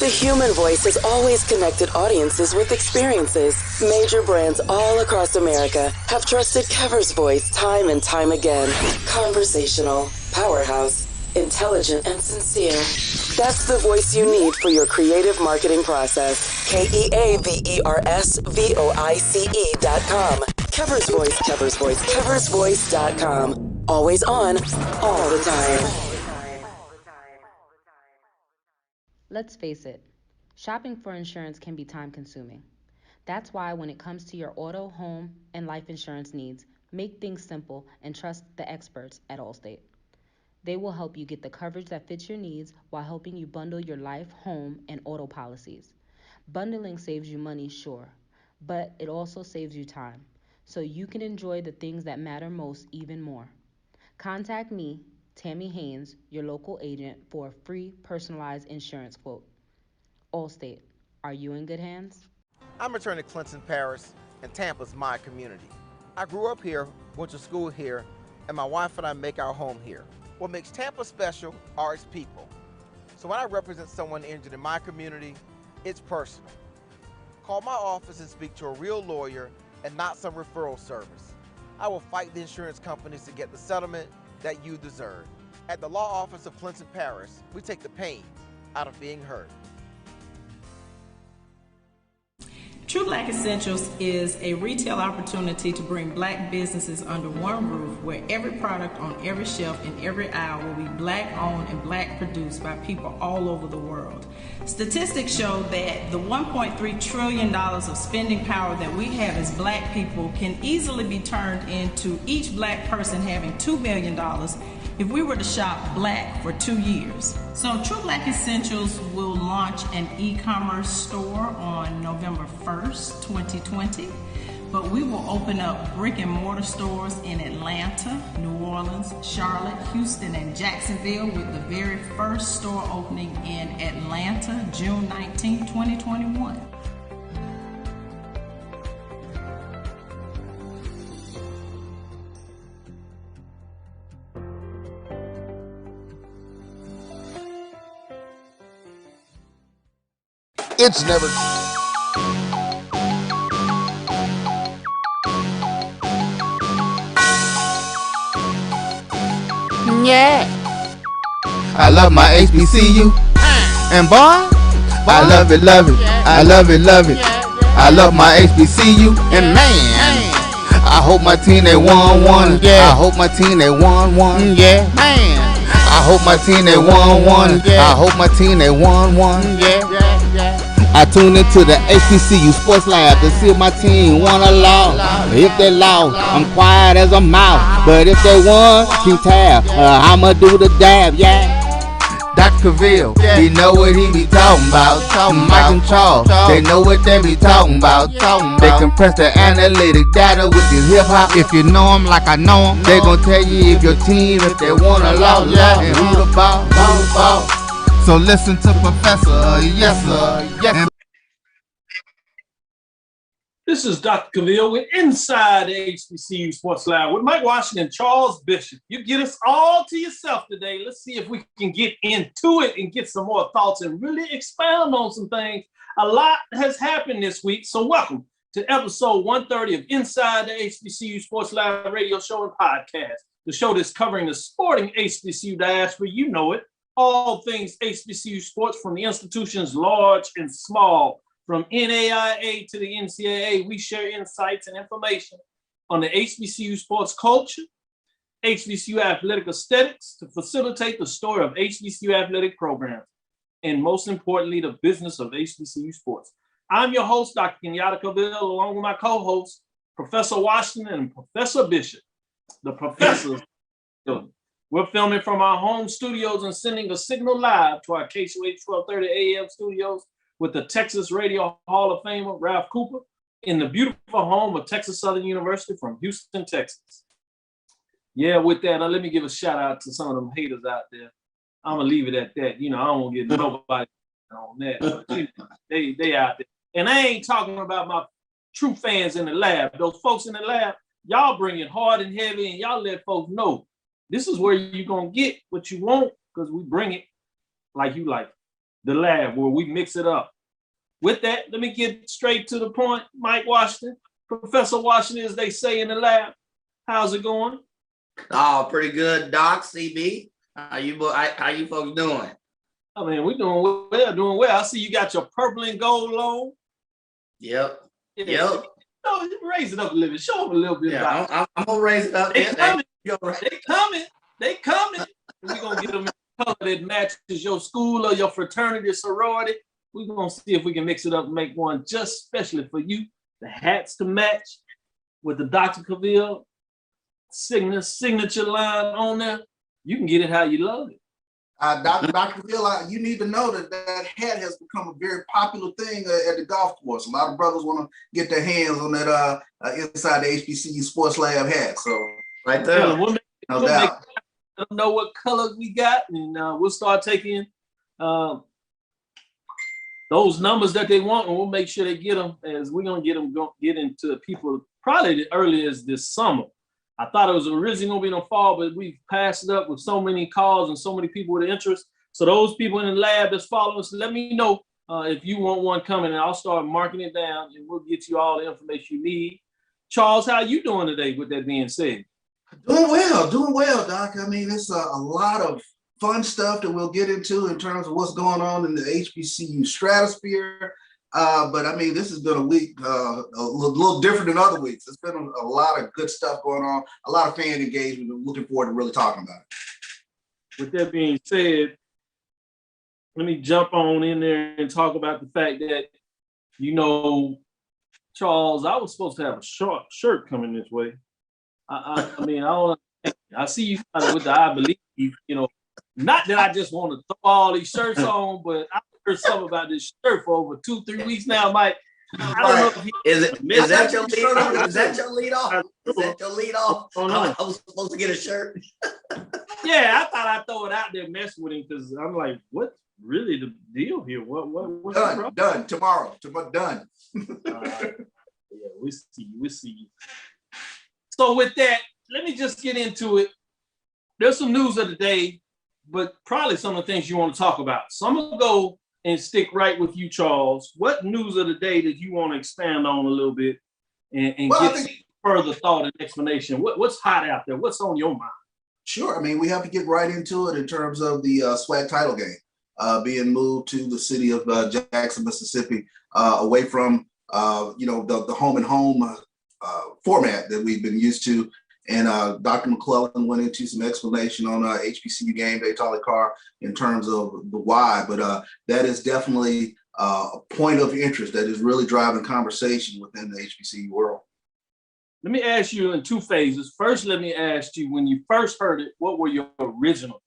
The human voice has always connected audiences with experiences. Major brands all across America have trusted Kever's voice time and time again. Conversational, powerhouse, intelligent, and sincere. That's the voice you need for your creative marketing process. KeaversVoice.com. Kever's Voice, Kever's Voice, KeversVoice.com. Always on, all the time. Let's face it, shopping for insurance can be time-consuming. That's why when it comes to your auto, home, and life insurance needs, make things simple and trust the experts at Allstate. They will help you get the coverage that fits your needs while helping you bundle your life, home, and auto policies. Bundling saves you money, sure, but it also saves you time, so you can enjoy the things that matter most even more. Contact me, Tammy Haynes, your local agent, for a free personalized insurance quote. Allstate, are you in good hands? I'm attorney Clinton Paris, and Tampa's my community. I grew up here, went to school here, and my wife and I make our home here. What makes Tampa special are its people. So when I represent someone injured in my community, it's personal. Call my office and speak to a real lawyer and not some referral service. I will fight the insurance companies to get the settlement that you deserve. At the law office of Clinton Paris, we take the pain out of being hurt. True Black Essentials is a retail opportunity to bring Black businesses under one roof, where every product on every shelf in every aisle will be Black owned and Black produced by people all over the world. Statistics show that the $1.3 trillion of spending power that we have as Black people can easily be turned into each Black person having $2 million if we were to shop Black for 2 years. So True Black Essentials will launch an e-commerce store on November 1st, 2020, but we will open up brick and mortar stores in Atlanta, New Orleans, Charlotte, Houston, and Jacksonville, with the very first store opening in Atlanta, June 19, 2021. It's never. Yeah. I love my HBCU. And boy, I love it, love it. I love it, love it. I love my HBCU. And man, I hope my team they won one. I hope my team they won one. Yeah, man. I hope my team they won one. I hope my team they won one. I tune into the HBCU Sports Lab to see if my team won or lost. If they lost, I'm quiet as a mouse. But if they won, keep tab. I'ma do the dab, yeah. Dr. Cavill, he know what he be talking about. Mike and Charles, they know what they be talking about. They compress the analytic data with this hip hop. If you know them like I know them, they gon' tell you if your team, if they won or lost, and who the ball, who the ball. So listen to Professor, yes sir, yes sir. This is Dr. Cavill with Inside the HBCU Sports Lab with Mike Washington, Charles Bishop. You get us all to yourself today. Let's see if we can get into it and get some more thoughts and really expound on some things. A lot has happened this week, so welcome to episode 130 of Inside the HBCU Sports Lab radio show and podcast, the show that's covering the sporting HBCU diaspora. You know it. All things HBCU sports, from the institutions large and small, from NAIA to the NCAA. We share insights and information on the HBCU sports culture, HBCU athletic aesthetics, to facilitate the story of HBCU athletic programs, and most importantly, the business of HBCU sports. I'm your host, Dr. Kenyatta Cavill, along with my co-hosts, Professor Washington and Professor Bishop, the professors. We're filming from our home studios and sending a signal live to our KSUH 1230 AM studios with the Texas Radio Hall of Famer, Ralph Cooper, in the beautiful home of Texas Southern University from Houston, Texas. Yeah, with that, let me give a shout out to some of them haters out there. I'm gonna leave it at that. You know, I don't want to get nobody on that. But, you know, they out there. And I ain't talking about my true fans in the lab. Those folks in the lab, y'all bring it hard and heavy, and y'all let folks know this is where you're going to get what you want, because we bring it like you like. the lab where we mix it up. With that, let me get straight to the point. Mike Washington, Professor Washington, as they say in the lab. How's it going? Oh, pretty good, Doc. CB, how you folks doing? I mean, we're doing well. I see you got your purple and gold on. Yep. Yeah. Yep. No, raise it up a little bit. Show them a little bit about it. I'm gonna raise it up. They coming. They coming. We're gonna get them in a color that matches your school or your fraternity, sorority. We're gonna see if we can mix it up and make one just specially for you. The hats to match with the Dr. Cavill signature line on there. You can get it how you love it. Dr. Cavill, you need to know that hat has become a very popular thing at the golf course. A lot of brothers want to get their hands on that inside the HBCU Sports Lab hat. So right there, no doubt. Let them know what colors we got, and we'll start taking those numbers that they want, and we'll make sure they get them. As we're gonna get into people probably as early as this summer. I thought it was originally gonna be in the fall, but we've passed it up with so many calls and so many people with interest. So those people in the lab that's following us, let me know if you want one coming, and I'll start marking it down, and we'll get you all the information you need. Charles, how you doing today? With that being said, doing well, Doc. I mean, it's a lot of fun stuff that we'll get into in terms of what's going on in the HBCU stratosphere. But I mean, this has been a week a little different than other weeks. It's been a lot of good stuff going on, a lot of fan engagement. I'm looking forward to really talking about it. With that being said, let me jump on in there and talk about the fact that, Charles, I was supposed to have a short shirt coming this way. I mean, I see you with the I believe, not that I just want to throw all these shirts on, but I heard something about this shirt for over 2-3 weeks now, Mike. I don't know if is that your lead off? Is that your lead off? Is that your lead off? I was supposed to get a shirt. Yeah, I thought I'd throw it out there, mess with him, because I'm like, what's really the deal here? What's done tomorrow? Done. Yeah, we see. So with that, let me just get into it. There's some news of the day, but probably some of the things you want to talk about. So I'm gonna go and stick right with you, Charles. What news of the day did you want to expand on a little bit and get some further thought and explanation? What's hot out there? What's on your mind? Sure. I mean, we have to get right into it in terms of the SWAC title game being moved to the city of Jackson, Mississippi, away from the home and home format that we've been used to. And Dr. McClellan went into some explanation on HBCU Game Day Tolly Carr in terms of the why, but that is definitely a point of interest that is really driving conversation within the HBCU world. Let me ask you in two phases. First, let me ask you, when you first heard it, what were your original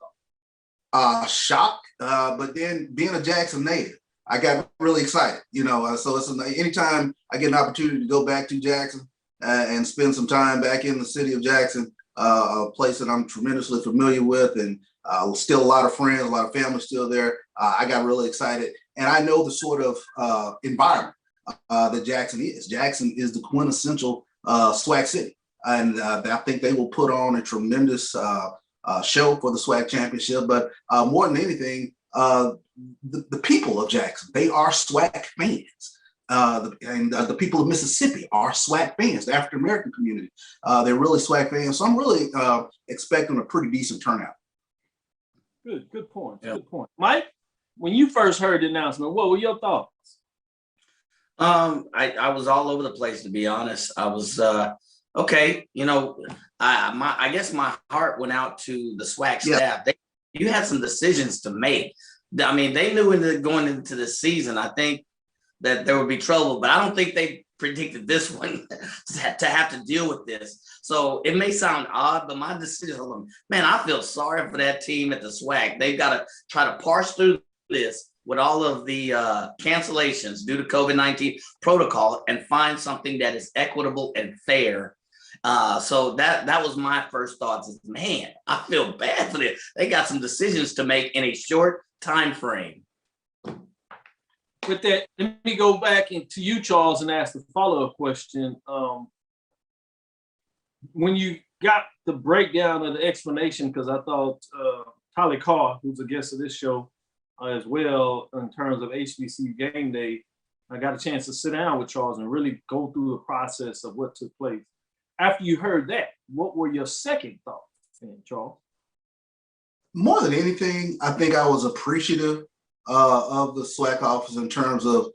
thoughts? Shock, but then being a Jackson native, I got really excited. So it's anytime I get an opportunity to go back to Jackson and spend some time back in the city of Jackson, a place that I'm tremendously familiar with, and still a lot of friends, a lot of family still there. I got really excited, and I know the sort of environment that Jackson is. Jackson is the quintessential SWAC city, and I think they will put on a tremendous show for the SWAC championship. But more than anything, the people of Jackson, they are SWAC fans. The people of Mississippi are SWAC fans, the African American community. They're really SWAC fans. So I'm really expecting a pretty decent turnout. Good point. Yeah. Good point. Mike, when you first heard the announcement, what were your thoughts? I was all over the place, to be honest. I was okay. I guess my heart went out to the SWAC staff. You had some decisions to make. I mean, they knew going into the season, I think, that there would be trouble, but I don't think they predicted this one to have to deal with this. So it may sound odd, but my decision, man, I feel sorry for that team at the SWAC. They've got to try to parse through this with all of the cancellations due to COVID-19 protocol and find something that is equitable and fair. So that was my first thoughts is, man, I feel bad for them. They got some decisions to make in a short time frame. With that, let me go back to you, Charles, and ask the follow-up question. When you got the breakdown of the explanation, because I thought Tolly Carr, who's a guest of this show, as well in terms of HBCU game day. I got a chance to sit down with Charles and really go through the process of what took place. After you heard that, what were your second thoughts, Charles? More than anything, I think I was appreciative of the SWAC office in terms of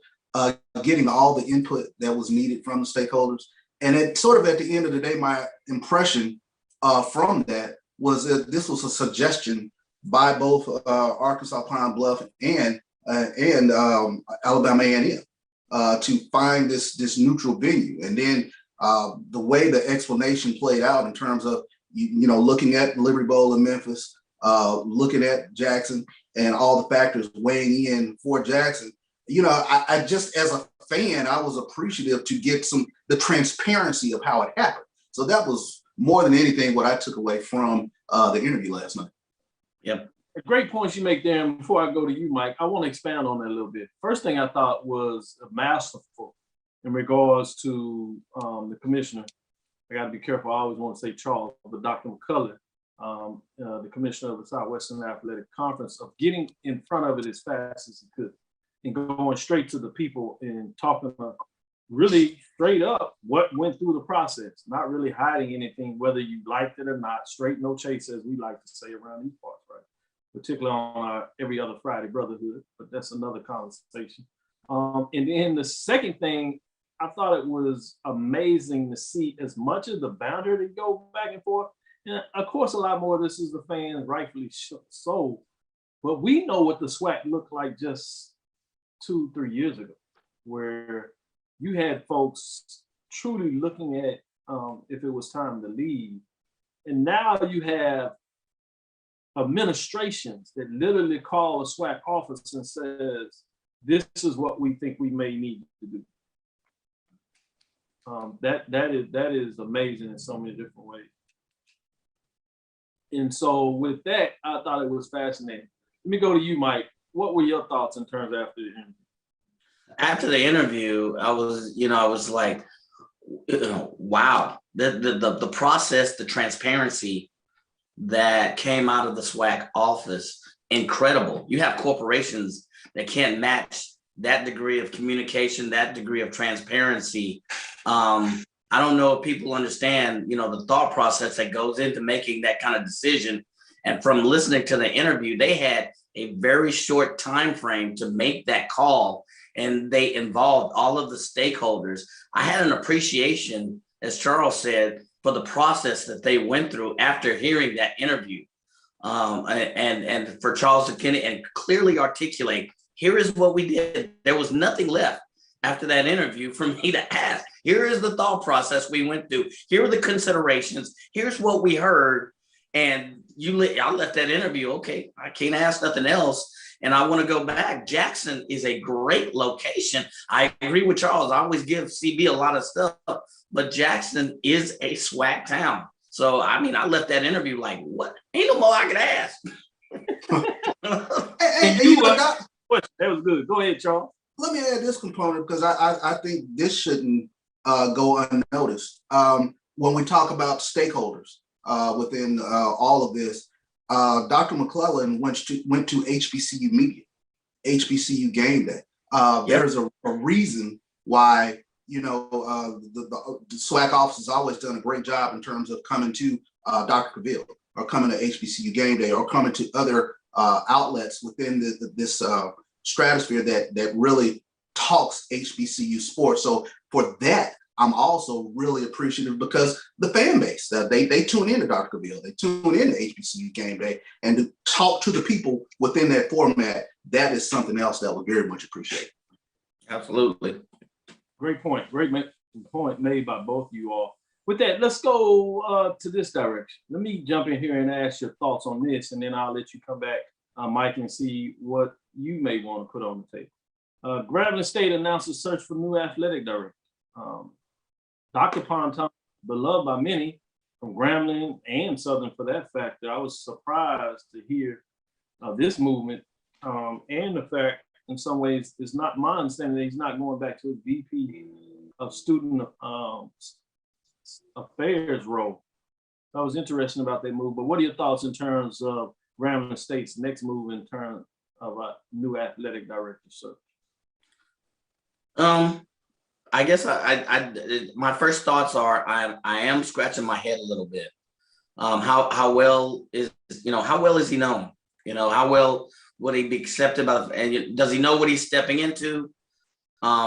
getting all the input that was needed from the stakeholders. And at the end of the day, my impression from that was that this was a suggestion by both Arkansas Pine Bluff and Alabama A&M to find this neutral venue. And then the way the explanation played out in terms of looking at Liberty Bowl in Memphis, looking at Jackson, and all the factors weighing in for Jackson. I just, as a fan, I was appreciative to get the transparency of how it happened. So that was more than anything what I took away from the interview last night. Yep. Great points you make there. And before I go to you, Mike, I want to expand on that a little bit. First thing I thought was masterful in regards to the commissioner. I got to be careful. I always want to say Charles, but Dr. McCullough, the commissioner of the Southwestern Athletic Conference, of getting in front of it as fast as he could and going straight to the people and talking really straight up what went through the process, not really hiding anything, whether you liked it or not, straight no chase, as we like to say around these parts, right? Particularly on our every other Friday brotherhood, but that's another conversation. And then the second thing, I thought it was amazing to see as much of the boundary to go back and forth. And of course, a lot more of this is the fans, rightfully so. But we know what the SWAC looked like just 2-3 years ago, where you had folks truly looking at if it was time to leave. And now you have administrations that literally call a SWAC office and says, this is what we think we may need to do. That is amazing in so many different ways. And so with that, I thought it was fascinating. Let me go to you, Mike. What were your thoughts in terms of after the interview? After the interview, I was like, wow, the process, the transparency that came out of the SWAC office, incredible. You have corporations that can't match that degree of communication, that degree of transparency. I don't know if people understand, the thought process that goes into making that kind of decision. And from listening to the interview, they had a very short time frame to make that call, and they involved all of the stakeholders. I had an appreciation, as Charles said, for the process that they went through after hearing that interview, and for Charles to and clearly articulate, here is what we did. There was nothing left after that interview for me to ask. Here is the thought process we went through. Here are the considerations. Here's what we heard. And I left that interview. Okay, I can't ask nothing else. And I want to go back. Jackson is a great location. I agree with Charles. I always give CB a lot of stuff, but Jackson is a SWAC town. So, I left that interview like, what? Ain't no more I could ask. That was good. Go ahead, Charles. Let me add this component, because I think this shouldn't go unnoticed. When we talk about stakeholders within all of this, Dr. McClellan went to HBCU media, HBCU game day. There's a reason why, the SWAC office has always done a great job in terms of coming to Dr. Cavill, or coming to HBCU game day, or coming to other outlets within this stratosphere that really talks HBCU sports. So for that, I'm also really appreciative, because the fan base, they tune into Dr. Cavill, they tune into HBCU game day, and to talk to the people within that format, that is something else that we very much appreciate. Absolutely. Great point. Great point made by both of you all. With that, let's go to this direction. Let me jump in here and ask your thoughts on this, and then I'll let you come back, Mike, and see what you may want to put on the table. Grambling State announced a search for new athletic director. Dr. Ponton, beloved by many from Grambling and Southern for that factor, I was surprised to hear this movement, and the fact, in some ways, it's not my understanding that he's not going back to his VP of Student Affairs role. I was interested about that move, but what are your thoughts in terms of Grambling State's next move in terms of a new athletic director search? I guess my first thoughts are I am scratching my head a little bit. How well is he known? How well would he be accepted and does he know what he's stepping into?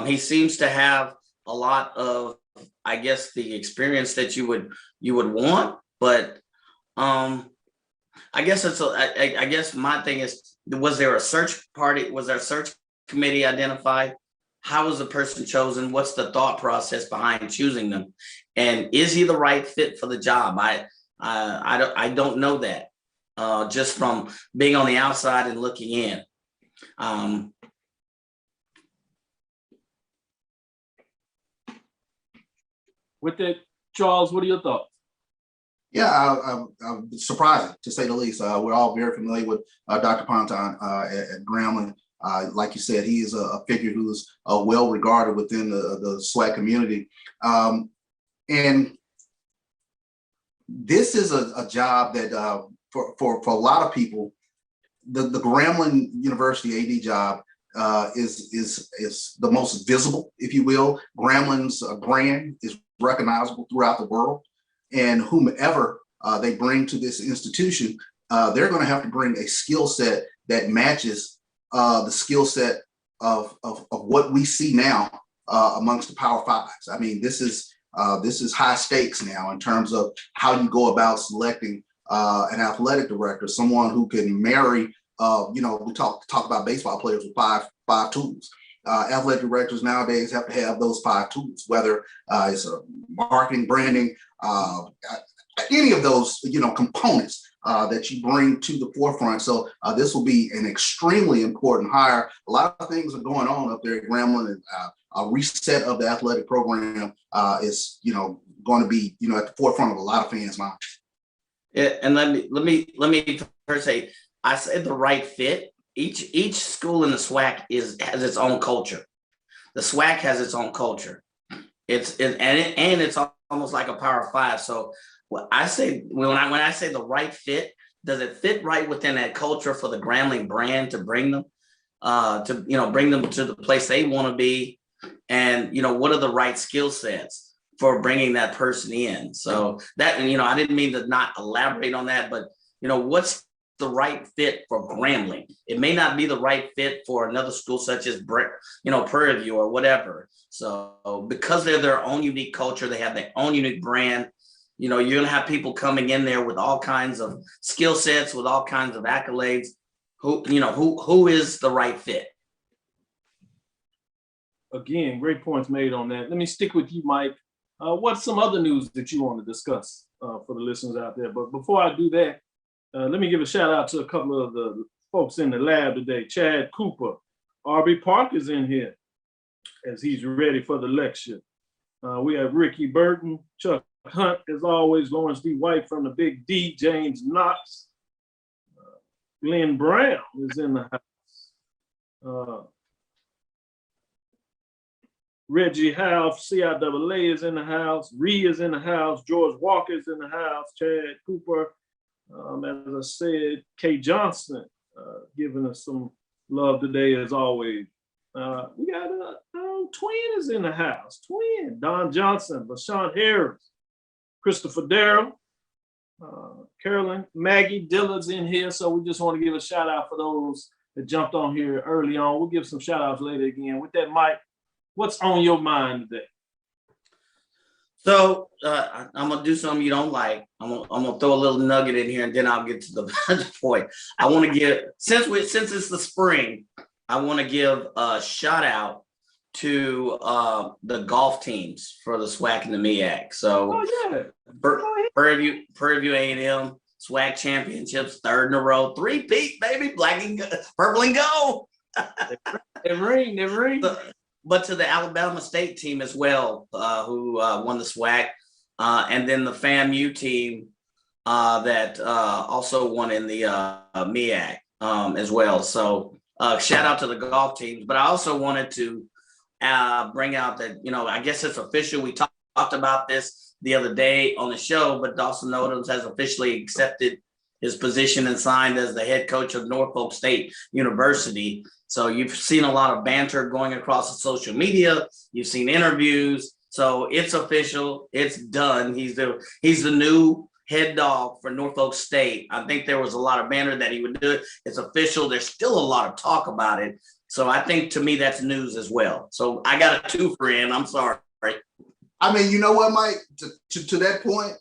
He seems to have a lot of, I guess, the experience that you would want, but I guess I guess my thing is, was there a search party? Was there a search committee identified? How was the person chosen? What's the thought process behind choosing them? And is he the right fit for the job? I don't know that just from being on the outside and looking in. With that, Charles, what are your thoughts? Yeah, surprising to say the least. We're all very familiar with Dr. Ponton at Grambling. Like you said, he is a figure who's well regarded within the SWAC community. And this is a job that for a lot of people, the Grambling University AD job is the most visible, if you will. Grambling's brand is recognizable throughout the world, and whomever they bring to this institution, they're going to have to bring a skill set that matches the skill set of what we see now amongst the Power Fives. I mean, this is high stakes now in terms of how you go about selecting an athletic director, someone who can marry. We talk about baseball players with five tools. Athletic directors nowadays have to have those 5 tools, whether it's marketing, branding, any of those components that you bring to the forefront. So this will be an extremely important hire. A lot of things are going on up there at Grambling, and a reset of the athletic program is going to be at the forefront of a lot of fans' minds. Yeah, and let me first say, I said the right fit. Each school in the SWAC has its own culture. The SWAC has its own culture. It's almost like a Power 5. So when I say the right fit, does it fit right within that culture for the Grambling brand to bring them bring them to the place they want to be, and what are the right skill sets for bringing that person in? So that, I didn't mean to not elaborate on that, but what's the right fit for Grambling? It may not be the right fit for another school such as Prairie View or whatever. So because they're their own unique culture, they have their own unique brand. You're going to have people coming in there with all kinds of skill sets, with all kinds of accolades. Who is the right fit? Again, great points made on that. Let me stick with you, Mike. What's some other news that you want to discuss for the listeners out there? But before I do that, let me give a shout out to a couple of the folks in the lab today. Chad Cooper, RB Park is in here as he's ready for the lecture. We have Ricky Burton, Chuck Hunt, as always, Lawrence D. White from the Big D, James Knox, Glenn Brown is in the house. Reggie Howe, CIAA is in the house. Ree is in the house. George Walker is in the house. Chad Cooper. As I said, Kay Johnson giving us some love today, as always. We got Twin is in the house. Twin, Don Johnson, LaShawn Harris, Christopher Darrell, Carolyn, Maggie Dillard's in here. So we just want to give a shout out for those that jumped on here early on. We'll give some shout outs later again. With that, Mike, what's on your mind today? So I'm gonna do something you don't like. I'm gonna throw a little nugget in here, and then I'll get to the point. I want to give, since it's the spring, I want to give a shout out to the golf teams for the SWAC and the MEAC. So Prairie View A&M SWAC championships, 3rd in a row, 3-peat, baby, black and purple and gold. They ring. But to the Alabama State team as well, who won the SWAC, and then the FAMU team that also won in the MEAC as well. So shout out to the golf teams. But I also wanted to bring out that, I guess it's official. We talked about this the other day on the show, but Dawson Nodems has officially accepted his position and signed as the head coach of Norfolk State University. So you've seen a lot of banter going across the social media. You've seen interviews. So it's official. It's done. He's the new head dog for Norfolk State. I think there was a lot of banter that he would do it. It's official. There's still a lot of talk about it. So I think, to me, that's news as well. So I got a 2 for him. I'm sorry. I mean, you know what, Mike? To that point,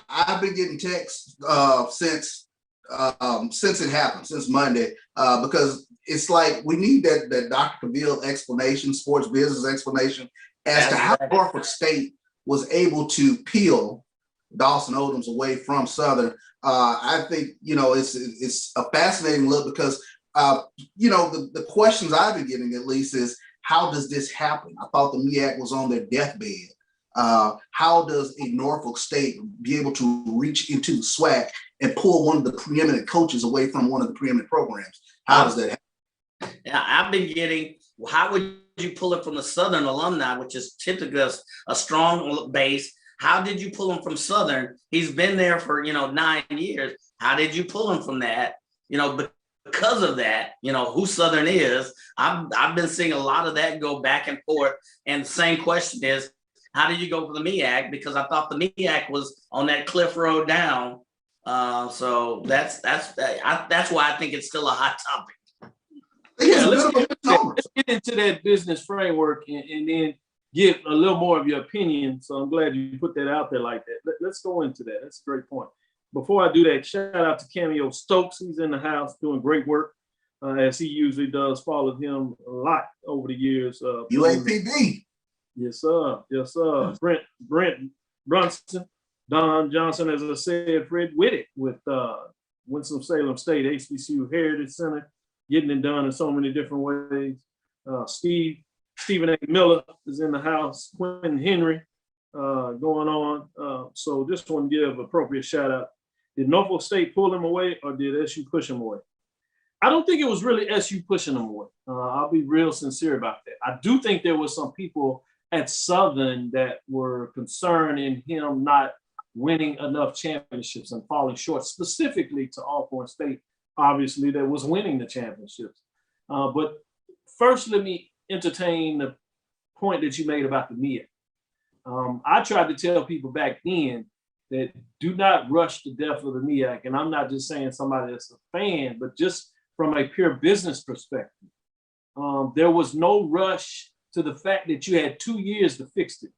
I've been getting texts since it happened, since Monday, because it's like we need that Dr. Cavill explanation, sports business explanation, as to how Norfolk State was able to peel Dawson Odoms away from Southern. I think, it's a fascinating look because, the questions I've been getting at least is, how does this happen? I thought the MEAC was on their deathbed. How does a Norfolk State be able to reach into the SWAC and pull one of the preeminent coaches away from one of the preeminent programs? How does that happen? Yeah, I've been getting, how would you pull it from the Southern alumni, which is typically a strong base? How did you pull him from Southern? He's been there for, 9 years. How did you pull him from that? Because of that, who Southern is. I've been seeing a lot of that go back and forth. And the same question is, how did you go for the MEAC? Because I thought the MEAC was on that cliff road down. So that's why I think it's still a hot topic. Yeah, let's get into that business framework and then get a little more of your opinion. So I'm glad you put that out there like that. Let's go into that. That's a great point. Before I do that, shout out to Cameo Stokes. He's in the house doing great work, as he usually does. Followed him a lot over the years. UAPB. Yes, sir. Yes, sir. Brent Brunson, Don Johnson, as I said, Fred Whittick with Winston-Salem State, HBCU Heritage Center, getting it done in so many different ways. Stephen A. Miller is in the house. Quentin Henry going on. So just want to give appropriate shout out. Did Norfolk State pull him away, or did SU push him away? I don't think it was really SU pushing him away. I'll be real sincere about that. I do think there was some people at Southern that were concerned in him not winning enough championships and falling short, specifically to Alcorn State, obviously, that was winning the championships. But first, let me entertain the point that you made about the MEAC. I tried to tell people back then that do not rush the death of the MEAC. And I'm not just saying somebody that's a fan, but just from a pure business perspective. There was no rush to the fact that you had 2 years to fix this,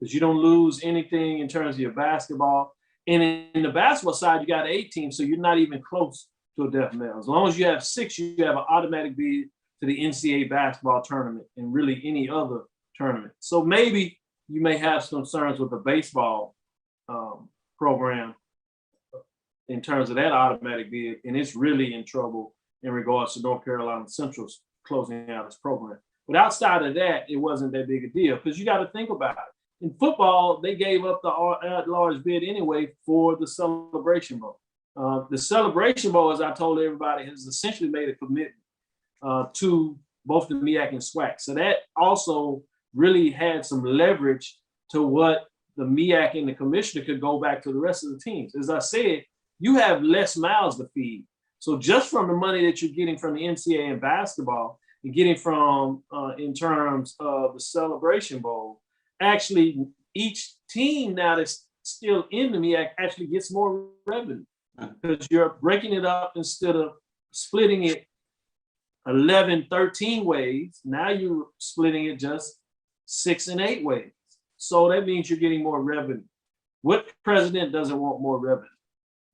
because you don't lose anything in terms of your basketball. And in the basketball side, you got 8 teams, so you're not even close to a death knell. As long as you have 6, you have an automatic bid to the NCAA basketball tournament and really any other tournament. So maybe you may have some concerns with the baseball program in terms of that automatic bid, and it's really in trouble in regards to North Carolina Central's closing out its program. But outside of that, it wasn't that big a deal, because you got to think about it. In football, they gave up the at-large bid anyway for the Celebration Bowl. The Celebration Bowl, as I told everybody, has essentially made a commitment to both the MEAC and SWAC. So that also really had some leverage to what the MEAC and the commissioner could go back to the rest of the teams. As I said, you have less mouths to feed. So just from the money that you're getting from the NCAA in basketball and getting from in terms of the Celebration Bowl, actually each team now that's still in the MEAC actually gets more revenue, because you're breaking it up instead of splitting it 11, 13 ways. Now you're splitting it just 6 and 8 ways. So that means you're getting more revenue. What president doesn't want more revenue?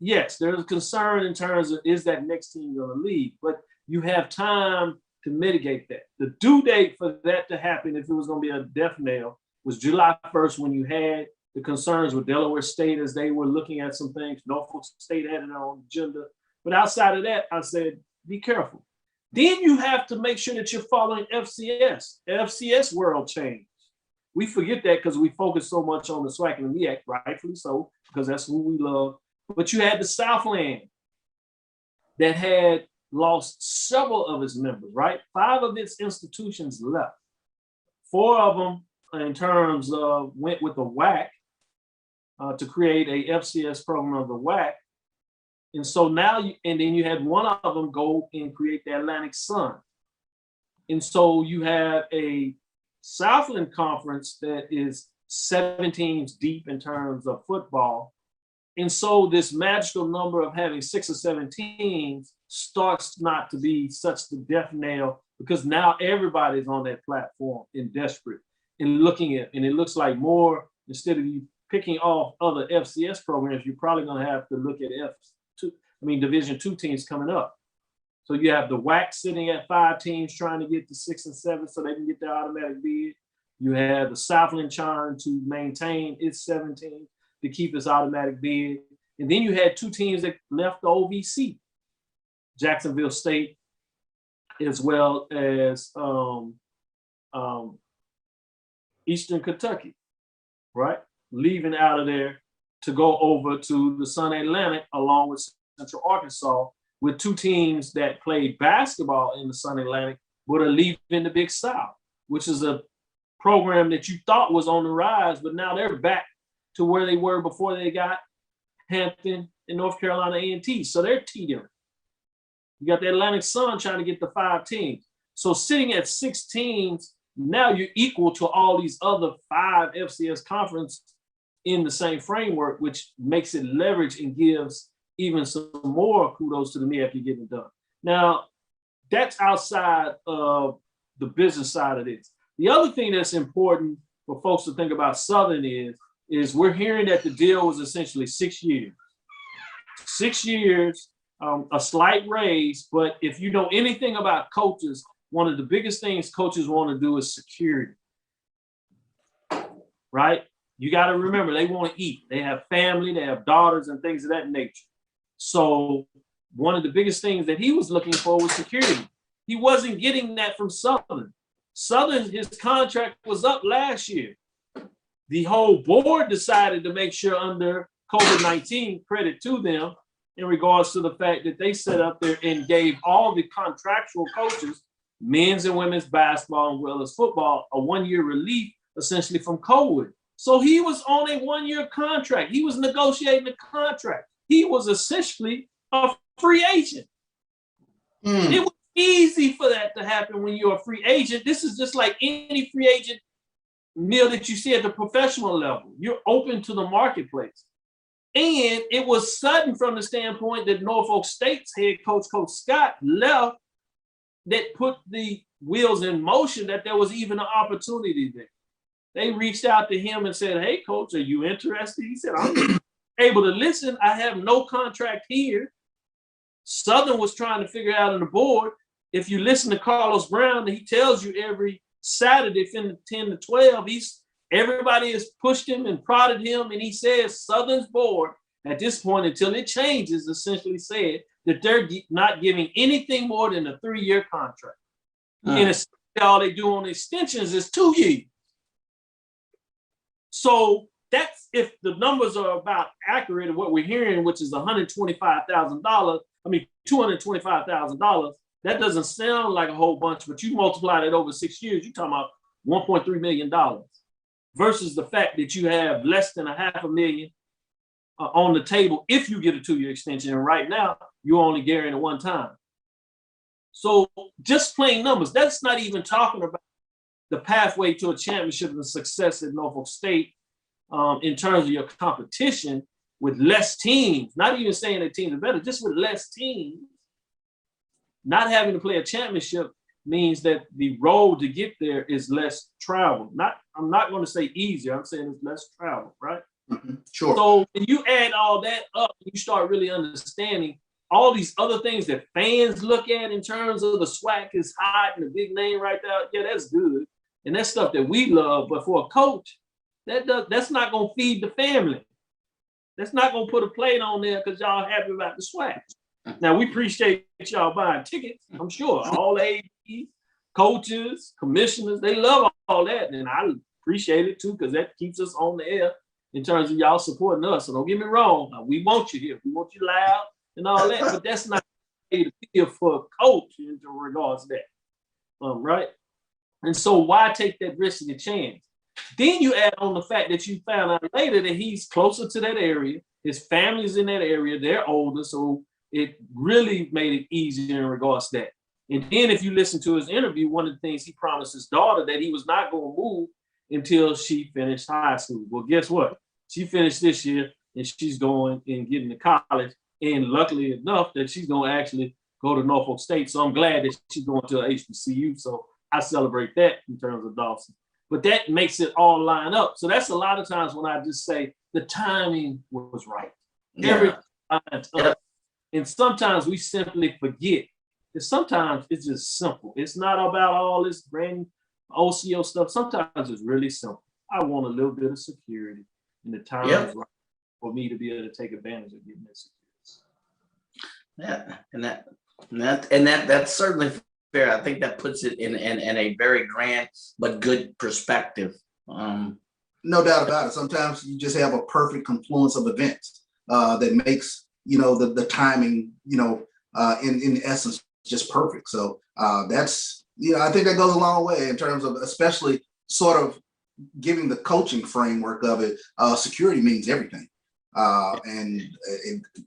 Yes, there's a concern in terms of, is that next team going to leave? But you have time to mitigate that. The due date for that to happen, if it was going to be a death knell, was July 1st, when you had the concerns with Delaware State as they were looking at some things. Norfolk State had it on agenda. But outside of that, I said, be careful. Then you have to make sure that you're following FCS. FCS world change. We forget that because we focus so much on the SWAC and the MEAC, rightfully so, because that's who we love. But you had the Southland that had lost several of its members, right? 5 of its institutions left. 4 of them, in terms of, went with the WAC to create a FCS program of the WAC. And so now, and then you had one of them go and create the Atlantic Sun. And so you have a Southland Conference that is 7 teams deep in terms of football. And so this magical number of having 6 or 7 teams starts not to be such the death knell, because now everybody's on that platform and desperate and looking at, and it looks like more, instead of you picking off other FCS programs, you're probably going to have to look at Division II teams coming up. So you have the WAC sitting at 5 teams trying to get to 6 and 7 so they can get their automatic bid. You have the Southland trying to maintain its 7 teams to keep its automatic bid. And then you had 2 teams that left the OVC, Jacksonville State, as well as Eastern Kentucky, right? Leaving out of there to go over to the Sun Atlantic along with Central Arkansas, with 2 teams that played basketball in the Sun Atlantic but are leaving the Big South, which is a program that you thought was on the rise, but now they're back to where they were before they got Hampton and North Carolina A&T. So they're teetering. You got the Atlantic Sun trying to get the 5 teams. So sitting at 6 teams, now you're equal to all these other 5 FCS conferences in the same framework, which makes it leverage and gives even some more kudos to the MEAC you're getting done. Now, that's outside of the business side of this. The other thing that's important for folks to think about Southern is we're hearing that the deal was essentially 6 years. 6 years, a slight raise, but if you know anything about coaches, one of the biggest things coaches want to do is security, right? You got to remember, they want to eat. They have family, they have daughters and things of that nature. So one of the biggest things that he was looking for was security. He wasn't getting that from Southern. Southern, his contract was up last year. The whole board decided to make sure under COVID-19, credit to them, in regards to the fact that they set up there and gave all the contractual coaches, men's and women's basketball, as well as football, a 1-year relief essentially from COVID. So he was on a 1-year contract. He was negotiating a contract. He was essentially a free agent. It was easy for that to happen when you're a free agent. This is just like any free agent meal that you see at the professional level. You're open to the marketplace. And it was sudden from the standpoint that Norfolk State's head coach, Coach Scott, left, that put the wheels in motion that there was even an opportunity there. They reached out to him and said, "Hey, coach, are you interested?" He said, "I'm able to listen. I have no contract here." Southern was trying to figure out on the board. If you listen to Carlos Brown, he tells you every Saturday from 10 to 12, everybody has pushed him and prodded him, and he says Southern's board at this point, until it changes, essentially said that they're not giving anything more than a 3-year contract. And all they do on extensions is 2 years. So that's, if the numbers are about accurate of what we're hearing, which is $225,000, that doesn't sound like a whole bunch, but you multiply that over 6 years, you're talking about $1.3 million versus the fact that you have less than $500,000 on the table if you get a 2-year extension. And right now, you're only guaranteed one time. So just plain numbers, that's not even talking about the pathway to a championship and success at Norfolk State in terms of your competition with less teams, not even saying that teams are better, just with less teams. Not having to play a championship means that the road to get there is less travel. I'm not going to say easier, I'm saying it's less travel, right? Mm-hmm. Sure. So when you add all that up, you start really understanding all these other things that fans look at in terms of the SWAC is hot and the big name right there. Yeah, that's good. And that's stuff that we love. But for a coach, that's not going to feed the family. That's not going to put a plate on there because y'all happy about the SWAC. Now, we appreciate y'all buying tickets, I'm sure. All ADs, coaches, commissioners, they love all that. And I appreciate it too, because that keeps us on the air in terms of y'all supporting us. So don't get me wrong. We want you here. We want you loud and all that. But that's not the feel for a coach in regards to that. Right? And so why take that risk and chance? Then you add on the fact that you found out later that he's closer to that area. His family's in that area. They're older, so it really made it easier in regards to that. And then if you listen to his interview, one of the things he promised his daughter that he was not going to move until she finished high school. Well, guess what? She finished this year and she's going and getting to college. And luckily enough that she's going to actually go to Norfolk State. So I'm glad that she's going to a HBCU. So I celebrate that in terms of Dawson. But that makes it all line up. So that's a lot of times when I just say the timing was right. Yeah. And sometimes we simply forget that sometimes it's just simple. It's not about all this brand OCO stuff. Sometimes it's really simple. I want a little bit of security, and the time is right for me to be able to take advantage of getting that security. Yeah, and that's certainly fair. I think that puts it in a very grand but good perspective. No doubt about it. Sometimes you just have a perfect confluence of events that makes, the timing, in essence, just perfect. So that's, I think that goes a long way in terms of especially sort of giving the coaching framework of it. Security means everything. And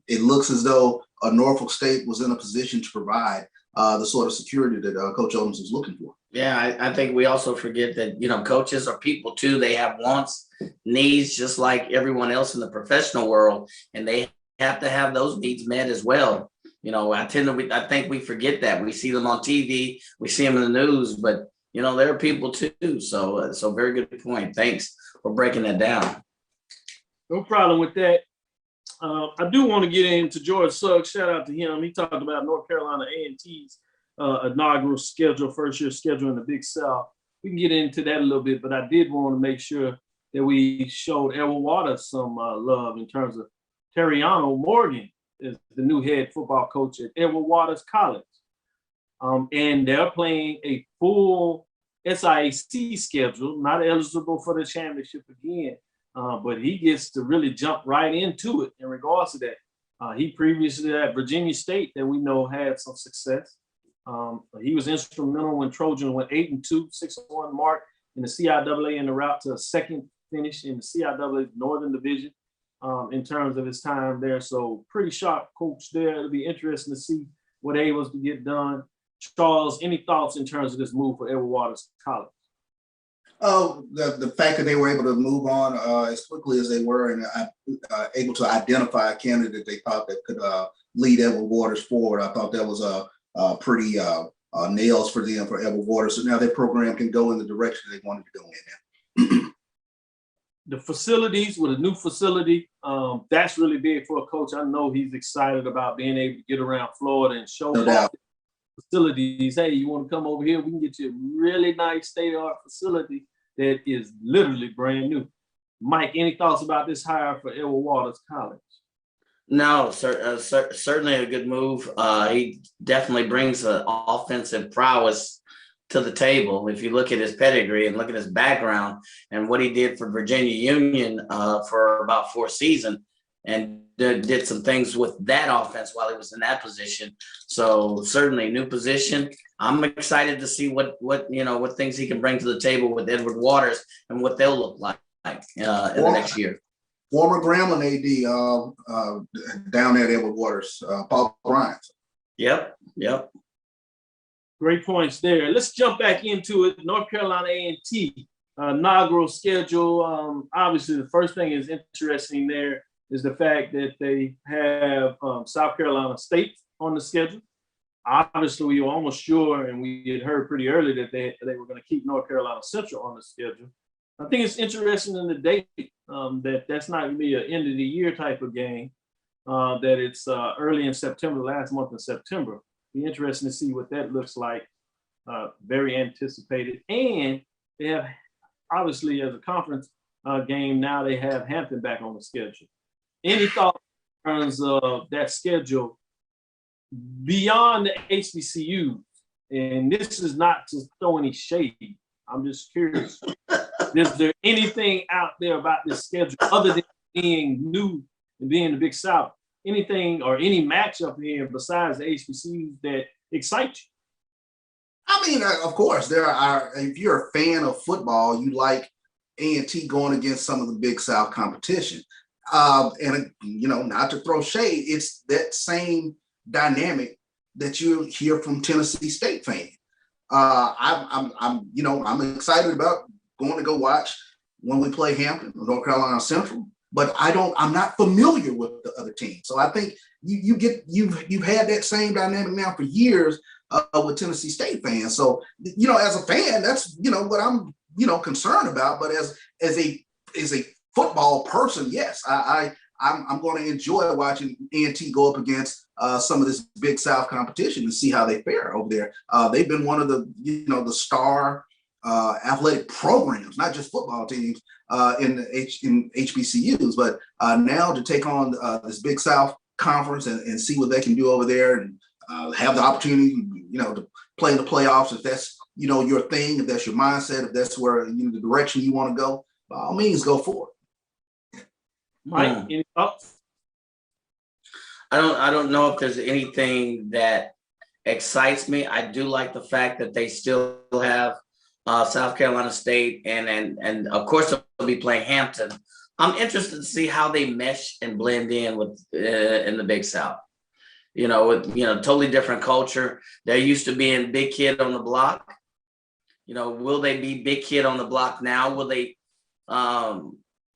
it looks as though Norfolk State was in a position to provide the sort of security that Coach Owens was looking for. Yeah, I think we also forget that, coaches are people too. They have wants, needs, just like everyone else in the professional world, and they have to have those needs met as well. I think we forget that. We see them on TV, we see them in the news, but they're people too. So very good point. Thanks for breaking that down. No problem with that. I do want to get into George Suggs. Shout out to him. He talked about North Carolina A&T's inaugural schedule, first year schedule in the Big South. We can get into that a little bit, but I did want to make sure that we showed Edward Waters some love in terms of Terriano Morgan is the new head football coach at Edward Waters College. And they're playing a full SIAC schedule, not eligible for the championship again. But he gets to really jump right into it in regards to that. He previously at Virginia State that we know had some success. He was instrumental when Trojan went 8-2, 6-1 mark in the CIAA in the route to a second finish in the CIAA Northern Division in terms of his time there. So pretty sharp coach there. It'll be interesting to see what they was to get done. Charles, any thoughts in terms of this move for Edward Waters College? Oh, the fact that they were able to move on as quickly as they were and able to identify a candidate they thought that could lead Edward Waters forward. I thought that was a pretty nails for them for Edward Waters. So now their program can go in the direction they wanted to go in now. The facilities with a new facility, that's really big for a coach. I know he's excited about being able to get around Florida and show facilities. Hey, you want to come over here? We can get you a really nice state-of-the-art facility that is literally brand new. Mike, any thoughts about this hire for Edward Waters College? No, certainly a good move. He definitely brings an offensive prowess to the table. If you look at his pedigree and look at his background and what he did for Virginia Union for about 4 seasons, and did some things with that offense while he was in that position. So certainly new position. I'm excited to see what things he can bring to the table with Edward Waters and what they'll look like in the next year. Former Grambling AD down there at Edward Waters, Paul Bryant. Yep. Great points there. Let's jump back into it. North Carolina A&T inaugural schedule. Obviously, the first thing is interesting there is the fact that they have South Carolina State on the schedule. Obviously, we were almost sure, and we had heard pretty early that they were going to keep North Carolina Central on the schedule. I think it's interesting in the date that's not going to be an end of the year type of game, that it's early in September, last month in September. Be interesting to see what that looks like. Very anticipated. And they have, obviously, as a conference game, now they have Hampton back on the schedule. Any thoughts in terms of that schedule beyond the HBCUs? And this is not to throw any shade. I'm just curious. Is there anything out there about this schedule other than being new and being the Big South? Anything or any matchup here besides the HBCUs that excite you? I mean, of course, there are. If you're a fan of football, you like A&T going against some of the Big South competition. And not to throw shade, it's that same dynamic that you hear from Tennessee State fans. I'm excited about going to go watch when we play Hampton or North Carolina Central, but I'm not familiar with the other teams. So I think you've had that same dynamic now for years with Tennessee State fans. So as a fan, that's what I'm concerned about. But as a football person, yes, I'm going to enjoy watching A&T go up against some of this Big South competition and see how they fare over there. They've been one of the the star athletic programs, not just football teams in HBCUs, but now to take on this Big South conference and see what they can do over there and have the opportunity, to play in the playoffs if that's your thing, if that's your mindset, if that's where the direction you want to go. By all means, go for it. Mike, any thoughts? I don't know if there's anything that excites me. I do like the fact that they still have South Carolina State and of course they'll be playing Hampton. I'm interested to see how they mesh and blend in with in the Big South. Totally different culture. They're used to being big kid on the block. Will they be big kid on the block now? Will they?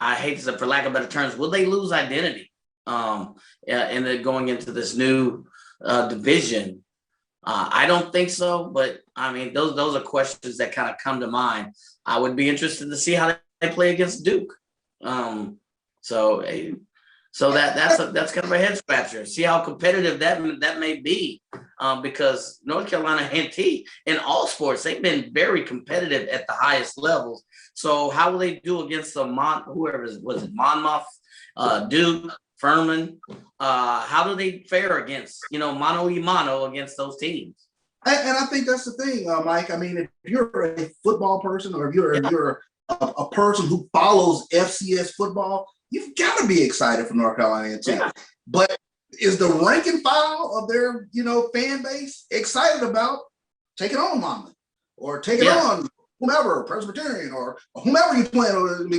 I hate to say, for lack of better terms, will they lose identity and then going into this new division? I don't think so, but I mean, those are questions that kind of come to mind. I would be interested to see how they play against Duke. So that's kind of a head scratcher. See how competitive that may be, because North Carolina A&T in all sports, they've been very competitive at the highest levels. So how will they do against the Monmouth, Duke, Furman? How do they fare against mano a mano against those teams? And I think that's the thing, Mike. I mean, if you're a football person or if you're a person who follows FCS football, you've got to be excited for North Carolina A&T. Yeah. But is the rank and file of their fan base excited about taking on Monmouth or taking on whomever, Presbyterian or whomever you plan on?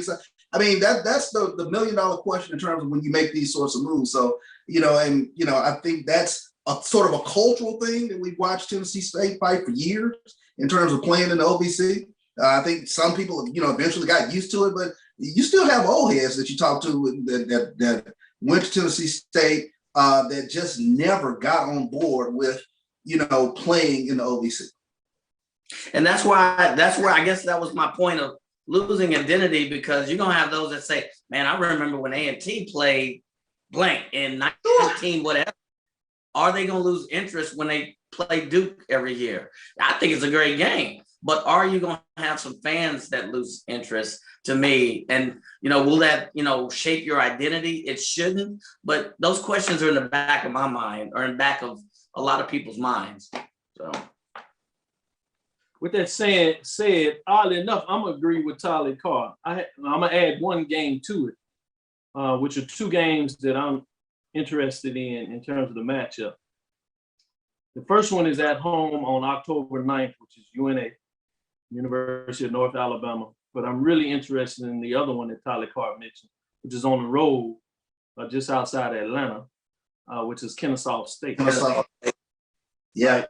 I mean, that's the $1 million question in terms of when you make these sorts of moves. So I think that's a sort of a cultural thing that we've watched Tennessee State fight for years in terms of playing in the OVC. I think some people eventually got used to it, but you still have old heads that you talk to that went to Tennessee State that just never got on board with playing in the OVC. And that's where I guess that was my point of losing identity, because you're gonna have those that say, "Man, I remember when A&T played blank in 19 whatever." Are they gonna lose interest when they play Duke every year? I think it's a great game, but are you gonna have some fans that lose interest? To me, and will that shape your identity? It shouldn't, but those questions are in the back of my mind, or in the back of a lot of people's minds. So. With that said, oddly enough, I'm gonna agree with Tyler Carr. I'm gonna add one game to it, which are two games that I'm interested in terms of the matchup. The first one is at home on October 9th, which is UNA, University of North Alabama. But I'm really interested in the other one that Tyler Carr mentioned, which is on the road just outside Atlanta, which is Kennesaw State. Yeah.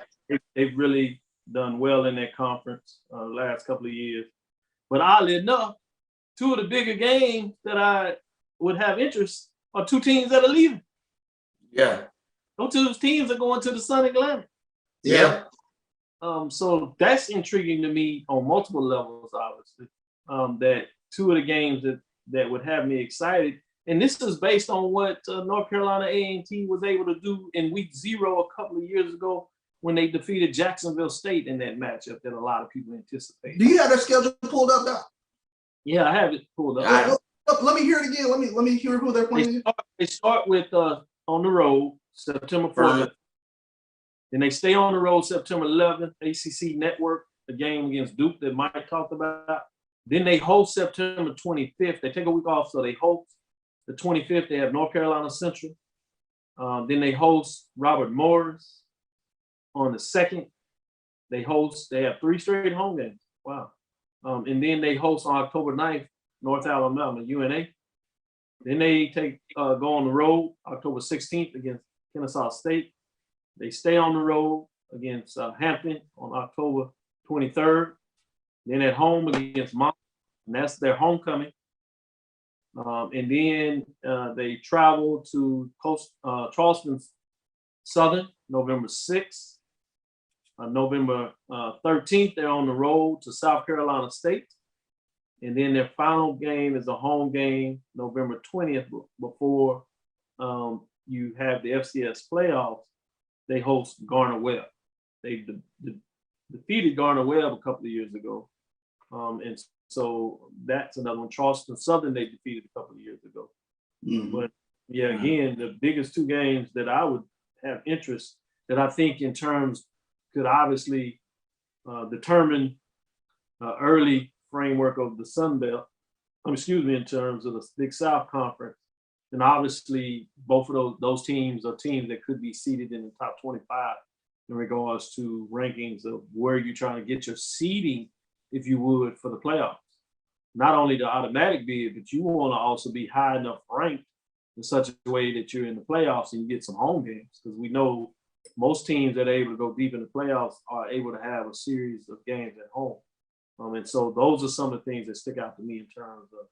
They've really done well in that conference the last couple of years. But oddly enough, two of the bigger games that I would have interest are two teams that are leaving. Yeah. Those two teams are going to the Sun Atlantic. Yeah. So that's intriguing to me on multiple levels, obviously. That two of the games that would have me excited, and this is based on what North Carolina A&T was able to do in week 0 a couple of years ago when they defeated Jacksonville State in that matchup that a lot of people anticipate. Do you have their schedule pulled up now? Yeah, I have it pulled up. Let me hear it again. Let me hear who they're playing. They start with on the road September 4th. Then they stay on the road September 11th, ACC Network, the game against Duke that Mike talked about. Then they host September 25th. They take a week off, so they host the 25th. They have North Carolina Central. Then they host Robert Morris on the 2nd. They have 3 straight home games. Wow. And then they host on October 9th, North Alabama, UNA. Then they go on the road October 16th against Kennesaw State. They stay on the road against Hampton on October 23rd. Then at home against Mount, and that's their homecoming. And then they travel to Charleston Southern November 6th. November 13th, they're on the road to South Carolina State. And then their final game is a home game November 20th before you have the FCS playoffs. They host Garner-Webb. They defeated Garner-Webb a couple of years ago. And so that's another one. Charleston Southern, they defeated a couple of years ago. Mm-hmm. But yeah, again, the biggest two games that I would have interest that I think in terms could obviously determine early framework of the Sun Belt, in terms of the Big South Conference. And obviously both of those teams are teams that could be seeded in the top 25 in regards to rankings of where you're trying to get your seeding, if you would, for the playoffs. Not only the automatic bid, but you want to also be high enough ranked in such a way that you're in the playoffs and you get some home games. Because we know most teams that are able to go deep in the playoffs are able to have a series of games at home. And so those are some of the things that stick out to me in terms of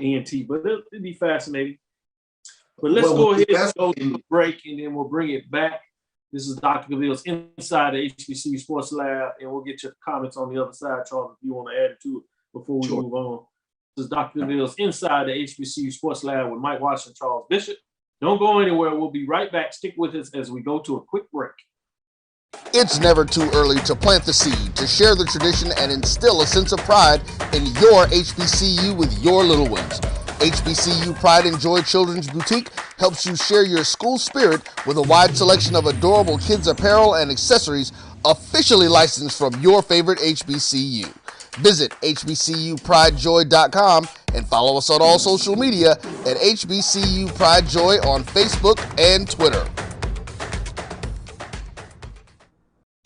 ENT. But it'd be fascinating. But let's go ahead and go to a break, and then we'll bring it back. This is Dr. Gavil's Inside the HBCU Sports Lab, and we'll get your comments on the other side, Charles, if you want to add it to it before we move on. This is Dr. Gavil's Inside the HBCU Sports Lab with Mike Washington, Charles Bishop. Don't go anywhere. We'll be right back. Stick with us as we go to a quick break. It's never too early to plant the seed, to share the tradition, and instill a sense of pride in your HBCU with your little ones. HBCU Pride and Joy Children's Boutique helps you share your school spirit with a wide selection of adorable kids apparel and accessories officially licensed from your favorite HBCU. Visit hbcupridejoy.com and follow us on all social media at HBCU Pride Joy on Facebook and Twitter.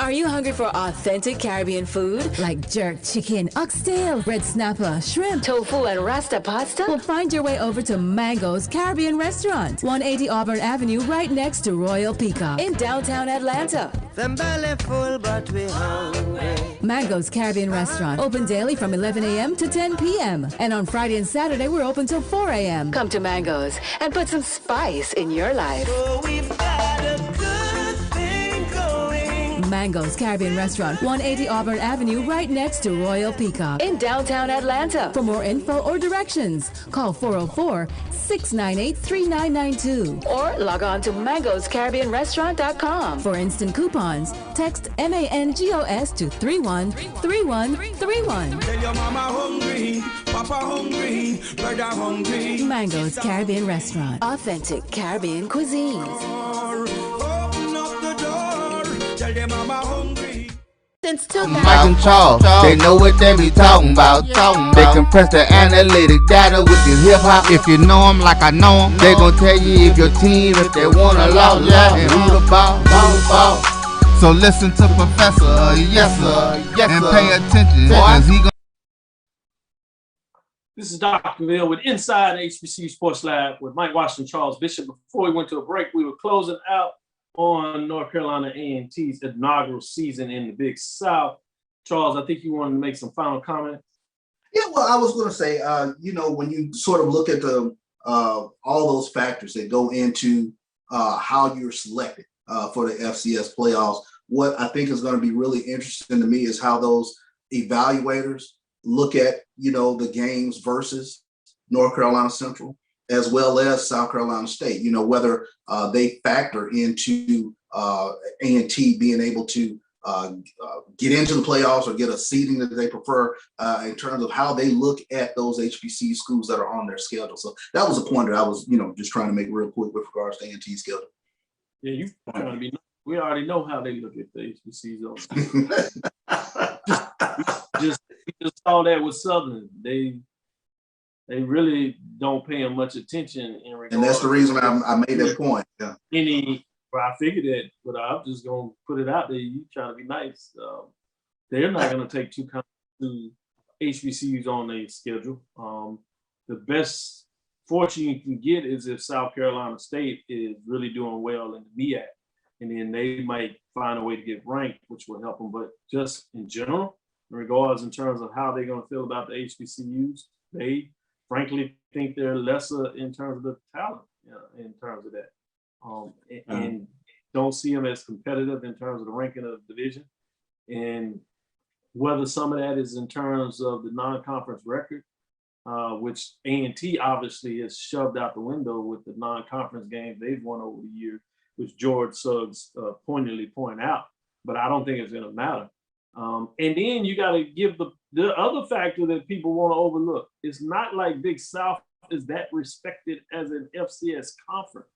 Are you hungry for authentic Caribbean food? Like jerk chicken, oxtail, red snapper, shrimp, tofu, and rasta pasta? Well, find your way over to Mango's Caribbean Restaurant, 180 Auburn Avenue, right next to Royal Peacock in downtown Atlanta. Them belly full, but we hungry. Mango's Caribbean Restaurant, open daily from 11 a.m. to 10 p.m. And on Friday and Saturday, we're open till 4 a.m. Come to Mango's and put some spice in your life. So we've got a good thing going. Mango's Caribbean Restaurant, 180 Auburn Avenue, right next to Royal Peacock in downtown Atlanta. For more info or directions, call 404-698-3992 or log on to mangoscaribbeanrestaurant.com. For instant coupons, text MANGOS to 313131. Tell your mama hungry, papa hungry, brother hungry. Mango's Caribbean Restaurant, authentic Caribbean cuisines. Open up the door, tell your mama hungry. Since 2000. Mike and Charles, they know what they be talking about. They compress the analytic data with this hip hop. If you know them like I know them, they gon' tell you if your team, if they wanna lose, and who the ball. So listen to Professor, yes sir, and pay attention, cause he gon'. This is Dr. Gavil with Inside HBCU Sports Lab with Mike Washington, Charles Bishop. Before we went to a break, we were closing out on North Carolina A&T's inaugural season in the Big South. Charles, I think you wanted to make some final comments. Yeah, well, I was going to say, when you sort of look at the all those factors that go into how you're selected for the FCS playoffs, what I think is going to be really interesting to me is how those evaluators look at, the games versus North Carolina Central, as well as South Carolina State, whether they factor into A&T being able to get into the playoffs or get a seeding that they prefer in terms of how they look at those HBCU schools that are on their schedule. So that was a point that I was, just trying to make real quick with regards to A&T schedule. Yeah, you trying to be. We already know how they look at the HBCUs. We just saw that with Southern. They really don't pay them much attention in regards. And that's the reason I made that point. Yeah. I figured that, but I'm just gonna put it out there. You trying to be nice. They're not gonna take two HBCUs on their schedule. The best fortune you can get is if South Carolina State is really doing well in the MEAC, and then they might find a way to get ranked, which will help them. But just in general, in regards in terms of how they're going to feel about the HBCUs, they frankly think they're lesser in terms of the talent, in terms of that, and don't see them as competitive in terms of the ranking of the division. And whether some of that is in terms of the non-conference record, which A&T obviously has shoved out the window with the non-conference games they've won over the years, which George Suggs poignantly point out, but I don't think it's going to matter. And then you got to give the other factor that people want to overlook. It's not like Big South is that respected as an FCS conference.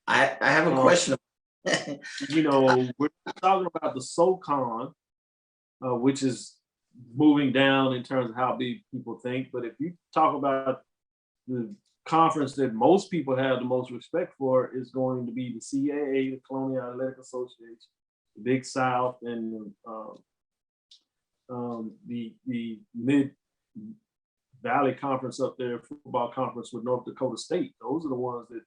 I have a question. We're talking about the SoCon, which is moving down in terms of how big people think. But if you talk about the conference that most people have the most respect for, is going to be the CAA, the Colonial Athletic Association, the Big South, and the Mid Valley Conference up there, football conference with North Dakota State. Those are the ones that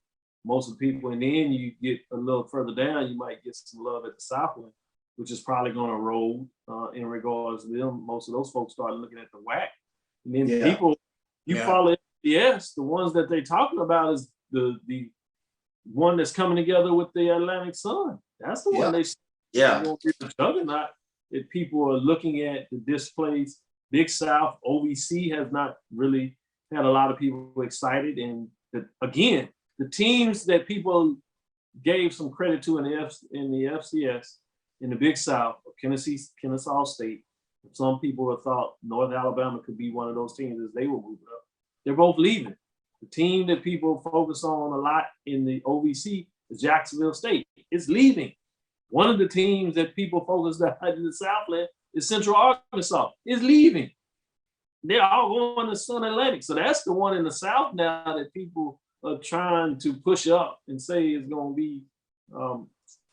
most of the people, and then you get a little further down, you might get some love at the Southland, which is probably going to roll in regards to them. Most of those folks start looking at the WAC. And then people, follow FBS, the ones that they're talking about is the one that's coming together with the Atlantic Sun. That's the one they the juggernaut that people are looking at to displace. Big South, OVC has not really had a lot of people excited. And again, the teams that people gave some credit to in the FCS, in the Big South, Kennesaw State, some people have thought North Alabama could be one of those teams as they will move up. They're both leaving. The team that people focus on a lot in the OVC is Jacksonville State. It's leaving. One of the teams that people focus on in the Southland is Central Arkansas. It's leaving. They're all going to Sun Atlantic. So that's the one in the South now that people are trying to push up and say is going to be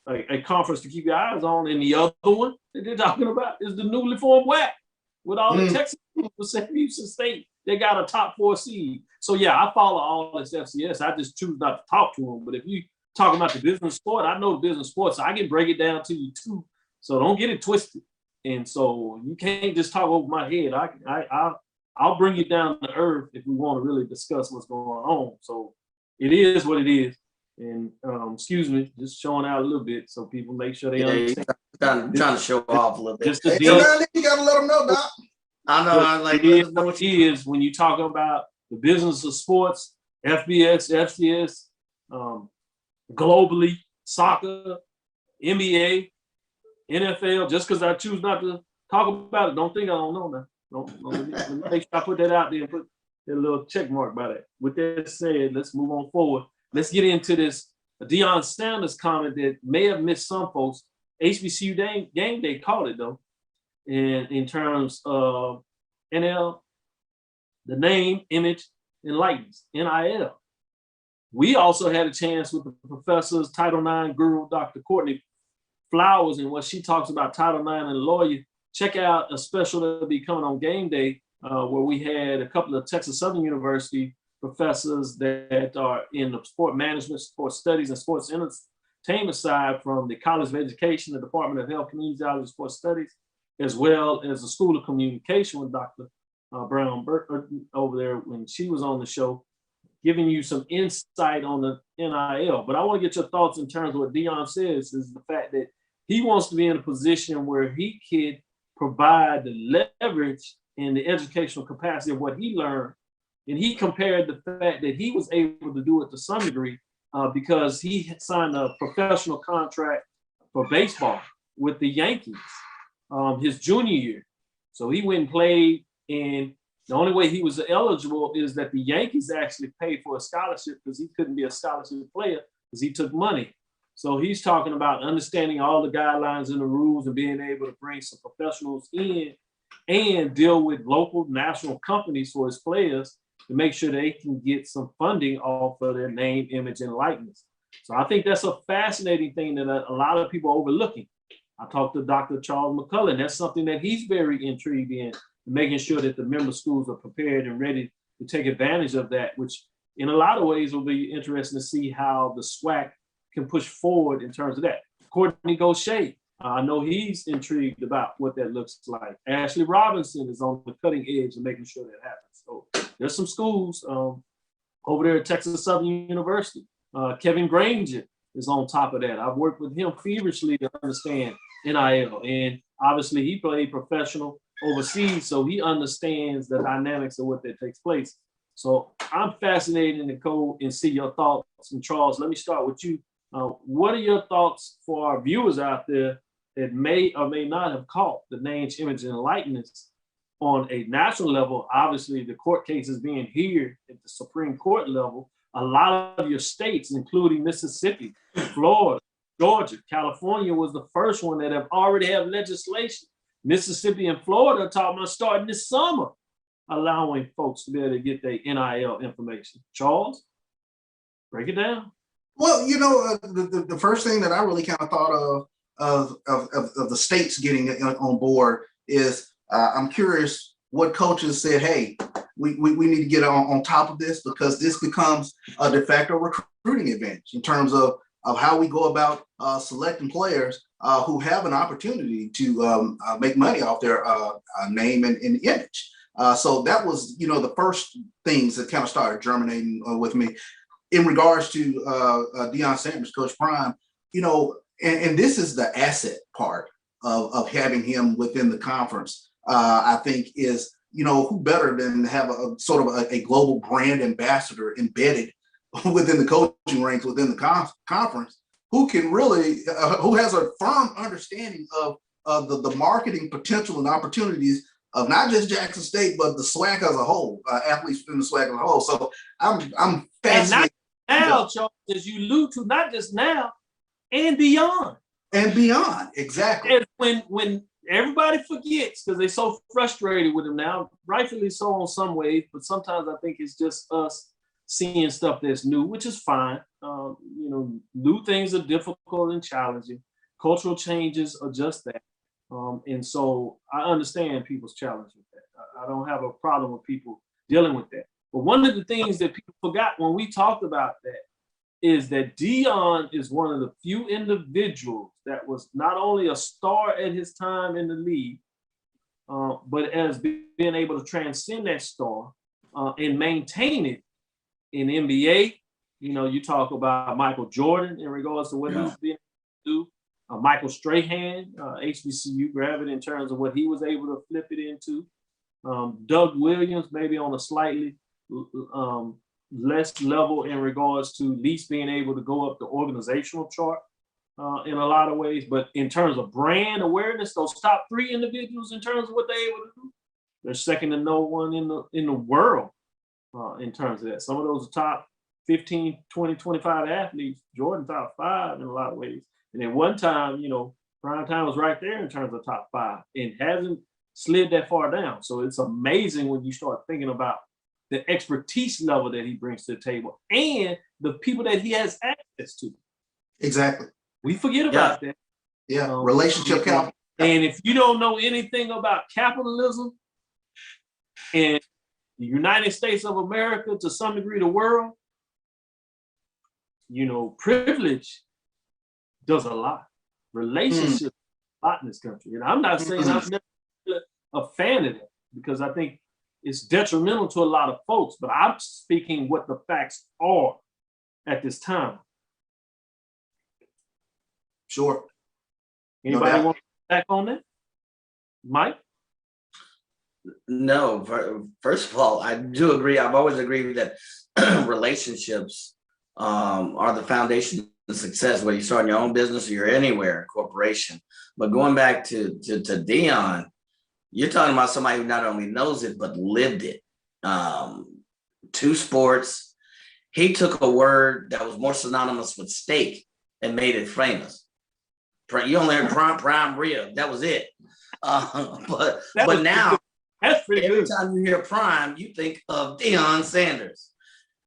a conference to keep your eyes on. And the other one that they're talking about is the newly formed WAC with all the Texas people, St. Houston State. They got a top 4 seed. So yeah, I follow all this FCS. I just choose not to talk to them. But if you talking about the business sport, I know the business sport, so I can break it down to you too. So don't get it twisted. And so you can't just talk over my head. I'll bring you down to earth if we want to really discuss what's going on. So it is what it is. And excuse me, just showing out a little bit so people make sure they understand. Trying to show off a little bit. You gotta let them know, Doc. I know. I like it what it is when you talk about the business of sports, FBS, FCS, globally, soccer, NBA, NFL. Just because I choose not to talk about it, don't think I don't know now. Let me make sure I put that out there and put a little check mark by that. With that said, let's move on forward. Let's get into this Deion Sanders comment that may have missed some folks. HBCU game day called it though. And in terms of NL, the name, image, and likeness, NIL. We also had a chance with the professor's Title IX guru, Dr. Courtney Flowers, and what she talks about Title IX and lawyer. Check out a special that'll be coming on game day where we had a couple of Texas Southern University professors that are in the sport management, sports studies, and sports entertainment side from the College of Education, the Department of Health, Community College of Sports Studies, as well as the School of Communication with Dr. Brown over there when she was on the show, giving you some insight on the NIL. But I want to get your thoughts in terms of what Deion says is the fact that he wants to be in a position where he could provide the leverage and the educational capacity of what he learned. And he compared the fact that he was able to do it to some degree because he signed a professional contract for baseball with the Yankees his junior year. So he went and played, and the only way he was eligible is that the Yankees actually paid for a scholarship because he couldn't be a scholarship player because he took money. So he's talking about understanding all the guidelines and the rules and being able to bring some professionals in and deal with local national companies for his players to make sure they can get some funding off of their name, image, and likeness. So I think that's a fascinating thing that a lot of people are overlooking. I talked to Dr. Charles McCullen. That's something that he's very intrigued in, making sure that the member schools are prepared and ready to take advantage of that, which in a lot of ways will be interesting to see how the SWAC can push forward in terms of that. Courtney Gaucher, I know he's intrigued about what that looks like. Ashley Robinson is on the cutting edge of making sure that happens. So there's some schools over there at Texas Southern University. Kevin Granger is on top of that. I've worked with him feverishly to understand NIL, and obviously he played professional overseas, so he understands the dynamics of what that takes place. So I'm fascinated, Nicole, and see your thoughts. And Charles, let me start with you. What are your thoughts for our viewers out there that may or may not have caught the names, image, and likeness on a national level? Obviously, the court cases being here at the Supreme Court level, a lot of your states, including Mississippi, Florida, Georgia, California was the first one that have already have legislation. Mississippi and Florida are talking about starting this summer, allowing folks to be able to get their NIL information. Charles, break it down. Well, the first thing that I really kind of thought of the states getting on board is I'm curious what coaches said, hey, we need to get on top of this, because this becomes a de facto recruiting advantage in terms of how we go about selecting players who have an opportunity to make money off their name and image. So that was, the first things that kind of started germinating with me in regards to Deion Sanders, Coach Prime, and this is the asset part of having him within the conference. I think is, who better than have a sort of a global brand ambassador embedded within the coaching ranks within the conference, who can really, who has a firm understanding of the marketing potential and opportunities of not just Jackson State, but the SWAC as a whole, athletes within the SWAC as a whole. So I'm fascinated. And not now, Charles, as you allude to, not just now, and beyond. And beyond, exactly. And when everybody forgets, because they're so frustrated with him now, rightfully so in some ways, but sometimes I think it's just us seeing stuff that's new, which is fine. New things are difficult and challenging. Cultural changes are just that. And so I understand people's challenge with that. I don't have a problem with people dealing with that. But one of the things that people forgot when we talked about that is that Deion is one of the few individuals that was not only a star at his time in the league, but has been able to transcend that star and maintain it in NBA. You talk about Michael Jordan in regards to what he's been able to do. Michael Strahan, HBCU graduate, in terms of what he was able to flip it into. Doug Williams, maybe on a slightly less level in regards to at least being able to go up the organizational chart in a lot of ways. But in terms of brand awareness, those top three individuals in terms of what they're able to do, they're second to no one in the world in terms of that. Some of those are top 15, 20, 25 athletes. Jordan top 5 in a lot of ways. And at one time, Prime Time was right there in terms of top 5 and hasn't slid that far down. So it's amazing when you start thinking about the expertise level that he brings to the table and the people that he has access to. Exactly. We forget about that. Yeah, relationship capital. And if you don't know anything about capitalism and the United States of America, to some degree the world, privilege does a lot. Relationships a lot in this country. And I'm not saying I'm never a fan of that, because I think it's detrimental to a lot of folks, but I'm speaking what the facts are at this time. Sure. Anybody want to back on that? Mike? No, first of all, I do agree. I've always agreed that relationships are the foundation of success, whether you start your own business or you're anywhere, corporation. But going back to Deion, you're talking about somebody who not only knows it, but lived it. 2 sports. He took a word that was more synonymous with steak and made it famous. You only heard prime rib. That was it. But now, that's pretty every good. time you hear prime, you think of Deion Sanders.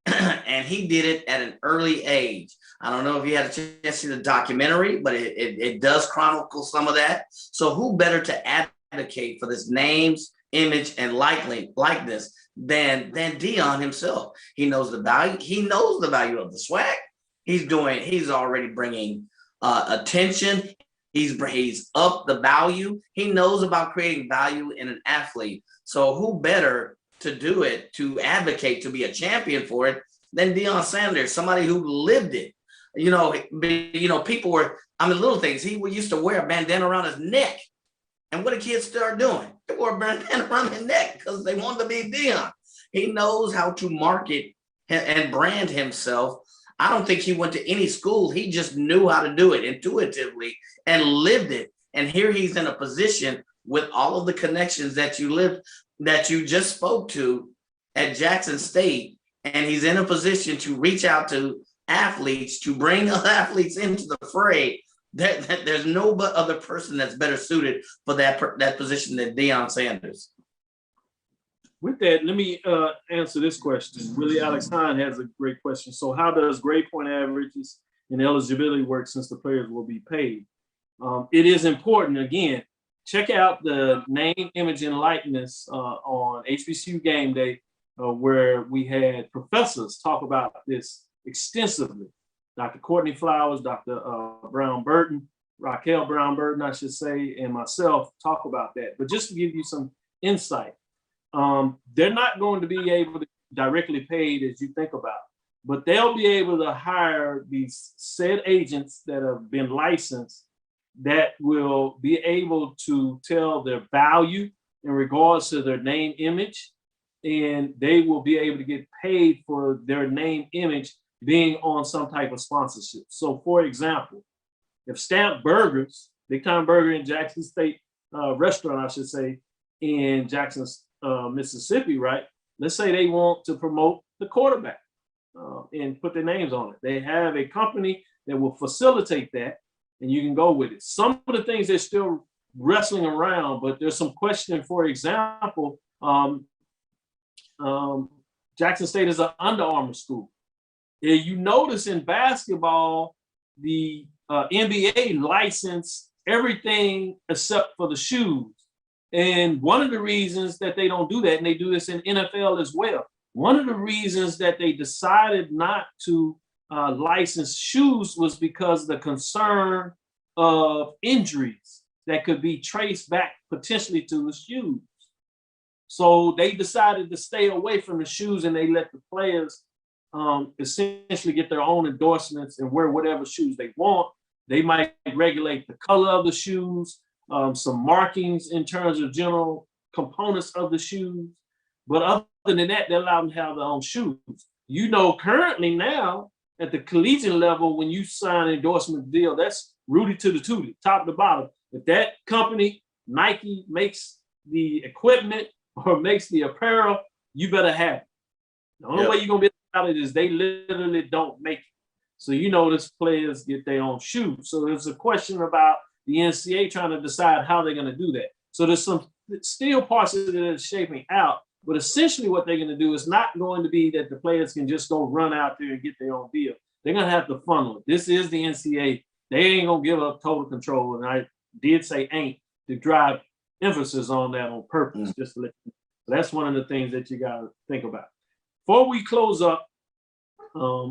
And he did it at an early age. I don't know if you had a chance to see the documentary, but it does chronicle some of that. So who better to advocate for this names, image, and likeness than Dion himself. He knows the value. He knows the value of the SWAC. He's already bringing attention. He's up the value. He knows about creating value in an athlete. So who better to do it, to advocate, to be a champion for it than Deion Sanders, somebody who lived it. People were, little things. He used to wear a bandana around his neck. And what did kids start doing? They wore a bandana around their neck because they wanted to be Deion. He knows how to market and brand himself. I don't think he went to any school. He just knew how to do it intuitively and lived it. And here he's in a position with all of the connections that you just spoke to at Jackson State. And he's in a position to reach out to athletes, to bring athletes into the fray. There's no other person that's better suited for that position than Deion Sanders. With that, let me answer this question. Willie Alex Hine has a great question. So how does grade point averages and eligibility work since the players will be paid? It is important. Again, check out the name, image, and likeness on HBCU Game Day, where we had professors talk about this extensively. Dr. Courtney Flowers, Dr. Brown Burton, Raquel Brown Burton, I should say, and myself talk about that. But just to give you some insight, they're not going to be able to directly paid as you think about, but they'll be able to hire these said agents that have been licensed that will be able to tell their value in regards to their name image, and they will be able to get paid for their name image being on some type of sponsorship. So for example, if Stamp Burgers, Big Time Burger in Jackson State restaurant, I should say, in Jackson, Mississippi, right? Let's say they want to promote the quarterback and put their names on it. They have a company that will facilitate that, and you can go with it. Some of the things they're still wrestling around, but there's some question. For example, Jackson State is an Under Armour school. You notice in basketball, the NBA licensed everything except for the shoes. And one of the reasons that they don't do that, and they do this in NFL as well, one of the reasons that they decided not to license shoes was because the concern of injuries that could be traced back potentially to the shoes. So they decided to stay away from the shoes, and they let the players essentially get their own endorsements and wear whatever shoes they want. They might regulate the color of the shoes, some markings in terms of general components of the shoes. But other than that, they allow them to have their own shoes. Currently now at the collegiate level, when you sign an endorsement deal, that's Rudy to the Tootie, top to bottom. If that company, Nike, makes the equipment or makes the apparel, you better have it. The only way you're going to be able to get it is they literally don't make it. So these players get their own shoes. So there's a question about the NCAA trying to decide how they're going to do that. So there's some still parts of it that are shaping out, but essentially what they're going to do is not going to be that the players can just go run out there and get their own deal. They're going to have to funnel it. This is the NCAA. They ain't going to give up total control. And I did say ain't to drive emphasis on that on purpose, just to let you know. So that's one of the things that you got to think about. Before we close up,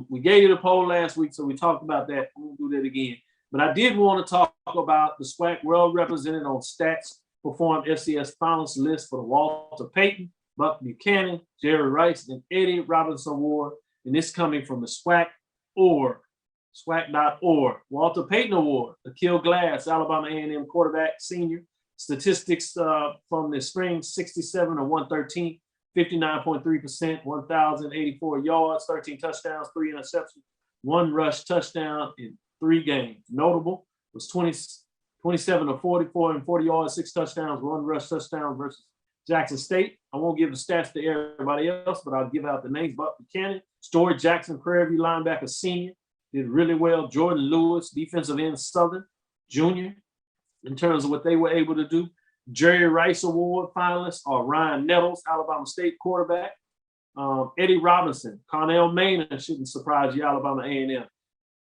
we gave you the poll last week, so we talked about that. I won't do that again. But I did want to talk about the SWAC World Represented on Stats Performed FCS Finalist list for the Walter Payton, Buck Buchanan, Jerry Rice, and Eddie Robinson Award. And this coming from the SWAC.org. SWAC.org. Walter Payton Award, Akil Glass, Alabama A&M quarterback, senior. Statistics from the spring, 67 of 113, 59.3%, 1,084 yards, 13 touchdowns, 3 interceptions, 1 rush touchdown in 3 games. Notable was 27 of 44 and 40 yards, 6 touchdowns, 1 rush touchdown versus Jackson State. I won't give the stats to everybody else, but I'll give out the names. Buck Buchanan, Story Jackson, Prairie View linebacker, senior, did really well. Jordan Lewis, defensive end, Southern, junior, in terms of what they were able to do. Jerry Rice Award finalists are Ryan Nettles, Alabama State quarterback. Eddie Robinson, Cornell Maynard, shouldn't surprise you, Alabama A&M.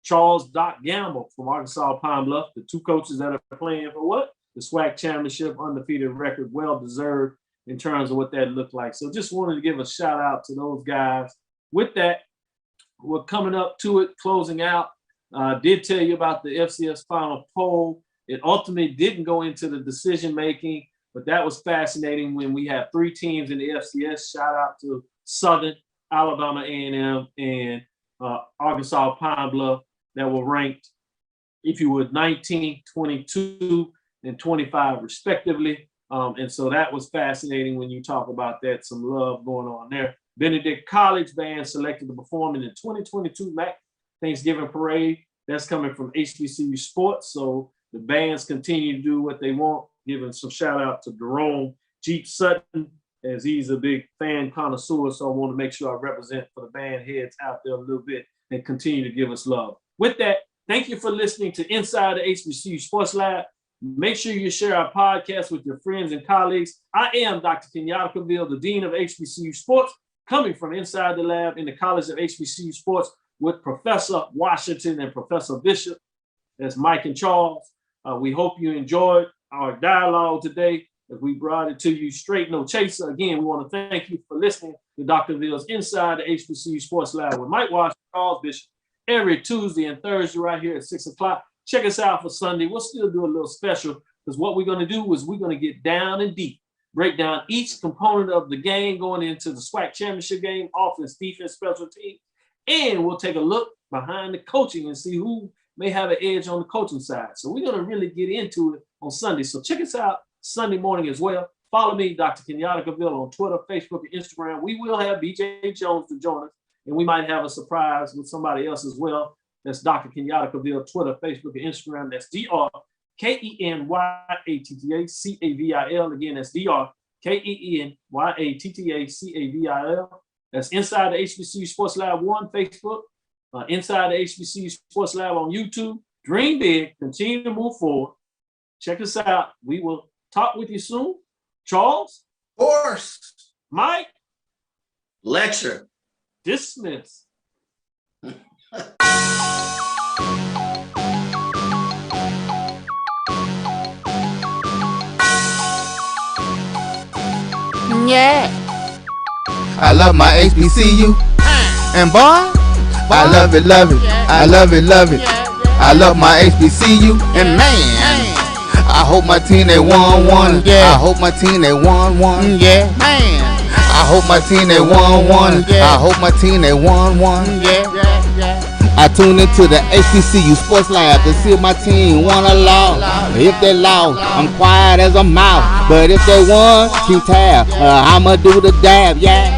Charles Doc Gamble from Arkansas Pine Bluff, the 2 coaches that are playing for what? The SWAC championship, undefeated record, well-deserved in terms of what that looked like. So just wanted to give a shout out to those guys. With that, we're coming up to it, closing out. Did tell you about the FCS Final Poll. It ultimately didn't go into the decision making, but that was fascinating when we had 3 teams in the FCS. Shout out to Southern, Alabama A&M, and Arkansas Pine Bluff that were ranked, if you would, 19, 22, and 25 respectively. And so that was fascinating when you talk about that, some love going on there. Benedict College band selected to perform in the 2022 MAC Thanksgiving Parade. That's coming from HBCU Sports. So the bands continue to do what they want, giving some shout out to Jerome Jeep Sutton, as he's a big fan connoisseur. So I want to make sure I represent for the band heads out there a little bit and continue to give us love. With that, thank you for listening to Inside the HBCU Sports Lab. Make sure you share our podcast with your friends and colleagues. I am Dr. Kenyatta Cavill, the Dean of HBCU Sports, coming from inside the lab in the College of HBCU Sports with Professor Washington and Professor Bishop. That's Mike and Charles. We hope you enjoyed our dialogue today as we brought it to you straight, no chaser. Again, we want to thank you for listening to Dr. Ville's Inside the HBCU Sports Lab with Mike Washington and Charles Bishop every Tuesday and Thursday right here at 6 o'clock. Check us out for Sunday. We'll still do a little special because what we're going to do is we're going to get down and deep, break down each component of the game going into the SWAC championship game, offense, defense, special team, and we'll take a look behind the coaching and see who may have an edge on the coaching side. So we're going to really get into it on Sunday. So check us out Sunday morning as well. Follow me, Dr. Kenyatta Cavill, on Twitter, Facebook, and Instagram. We will have BJ Jones to join us, and we might have a surprise with somebody else as well. That's Dr. Kenyatta Cavill, Twitter, Facebook, and Instagram. That's DrKenyattaCavil. Again, that's DrKenyattaCavil. That's Inside the HBCU Sports Lab 1, Facebook. Inside the HBCU Sports Lab on YouTube. Dream big. Continue to move forward. Check us out. We will talk with you soon. Charles? Of course. Mike? Lecture. Dismiss. Yeah. I love my HBCU. And boy, I love it, love it. I love it, love it. I love my HBCU. And man, I hope my team they won one. Yeah. I hope my team they won one. Yeah. Man, I hope my team they won one. I hope my team they won one. Yeah. I tune into the HBCU Sports Lab to see if my team won or lost. If they lost, I'm quiet as a mouse. But if they won, keep tab. I'ma do the dab, yeah.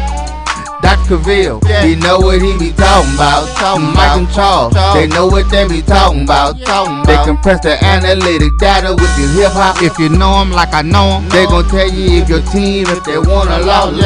Dr. Cavill, he know what he be talking about. Mike and Charles, they know what they be talking about. They compress the analytic data with your hip hop. If you know them like I know them, they gon' tell you if your team, if they won or lost.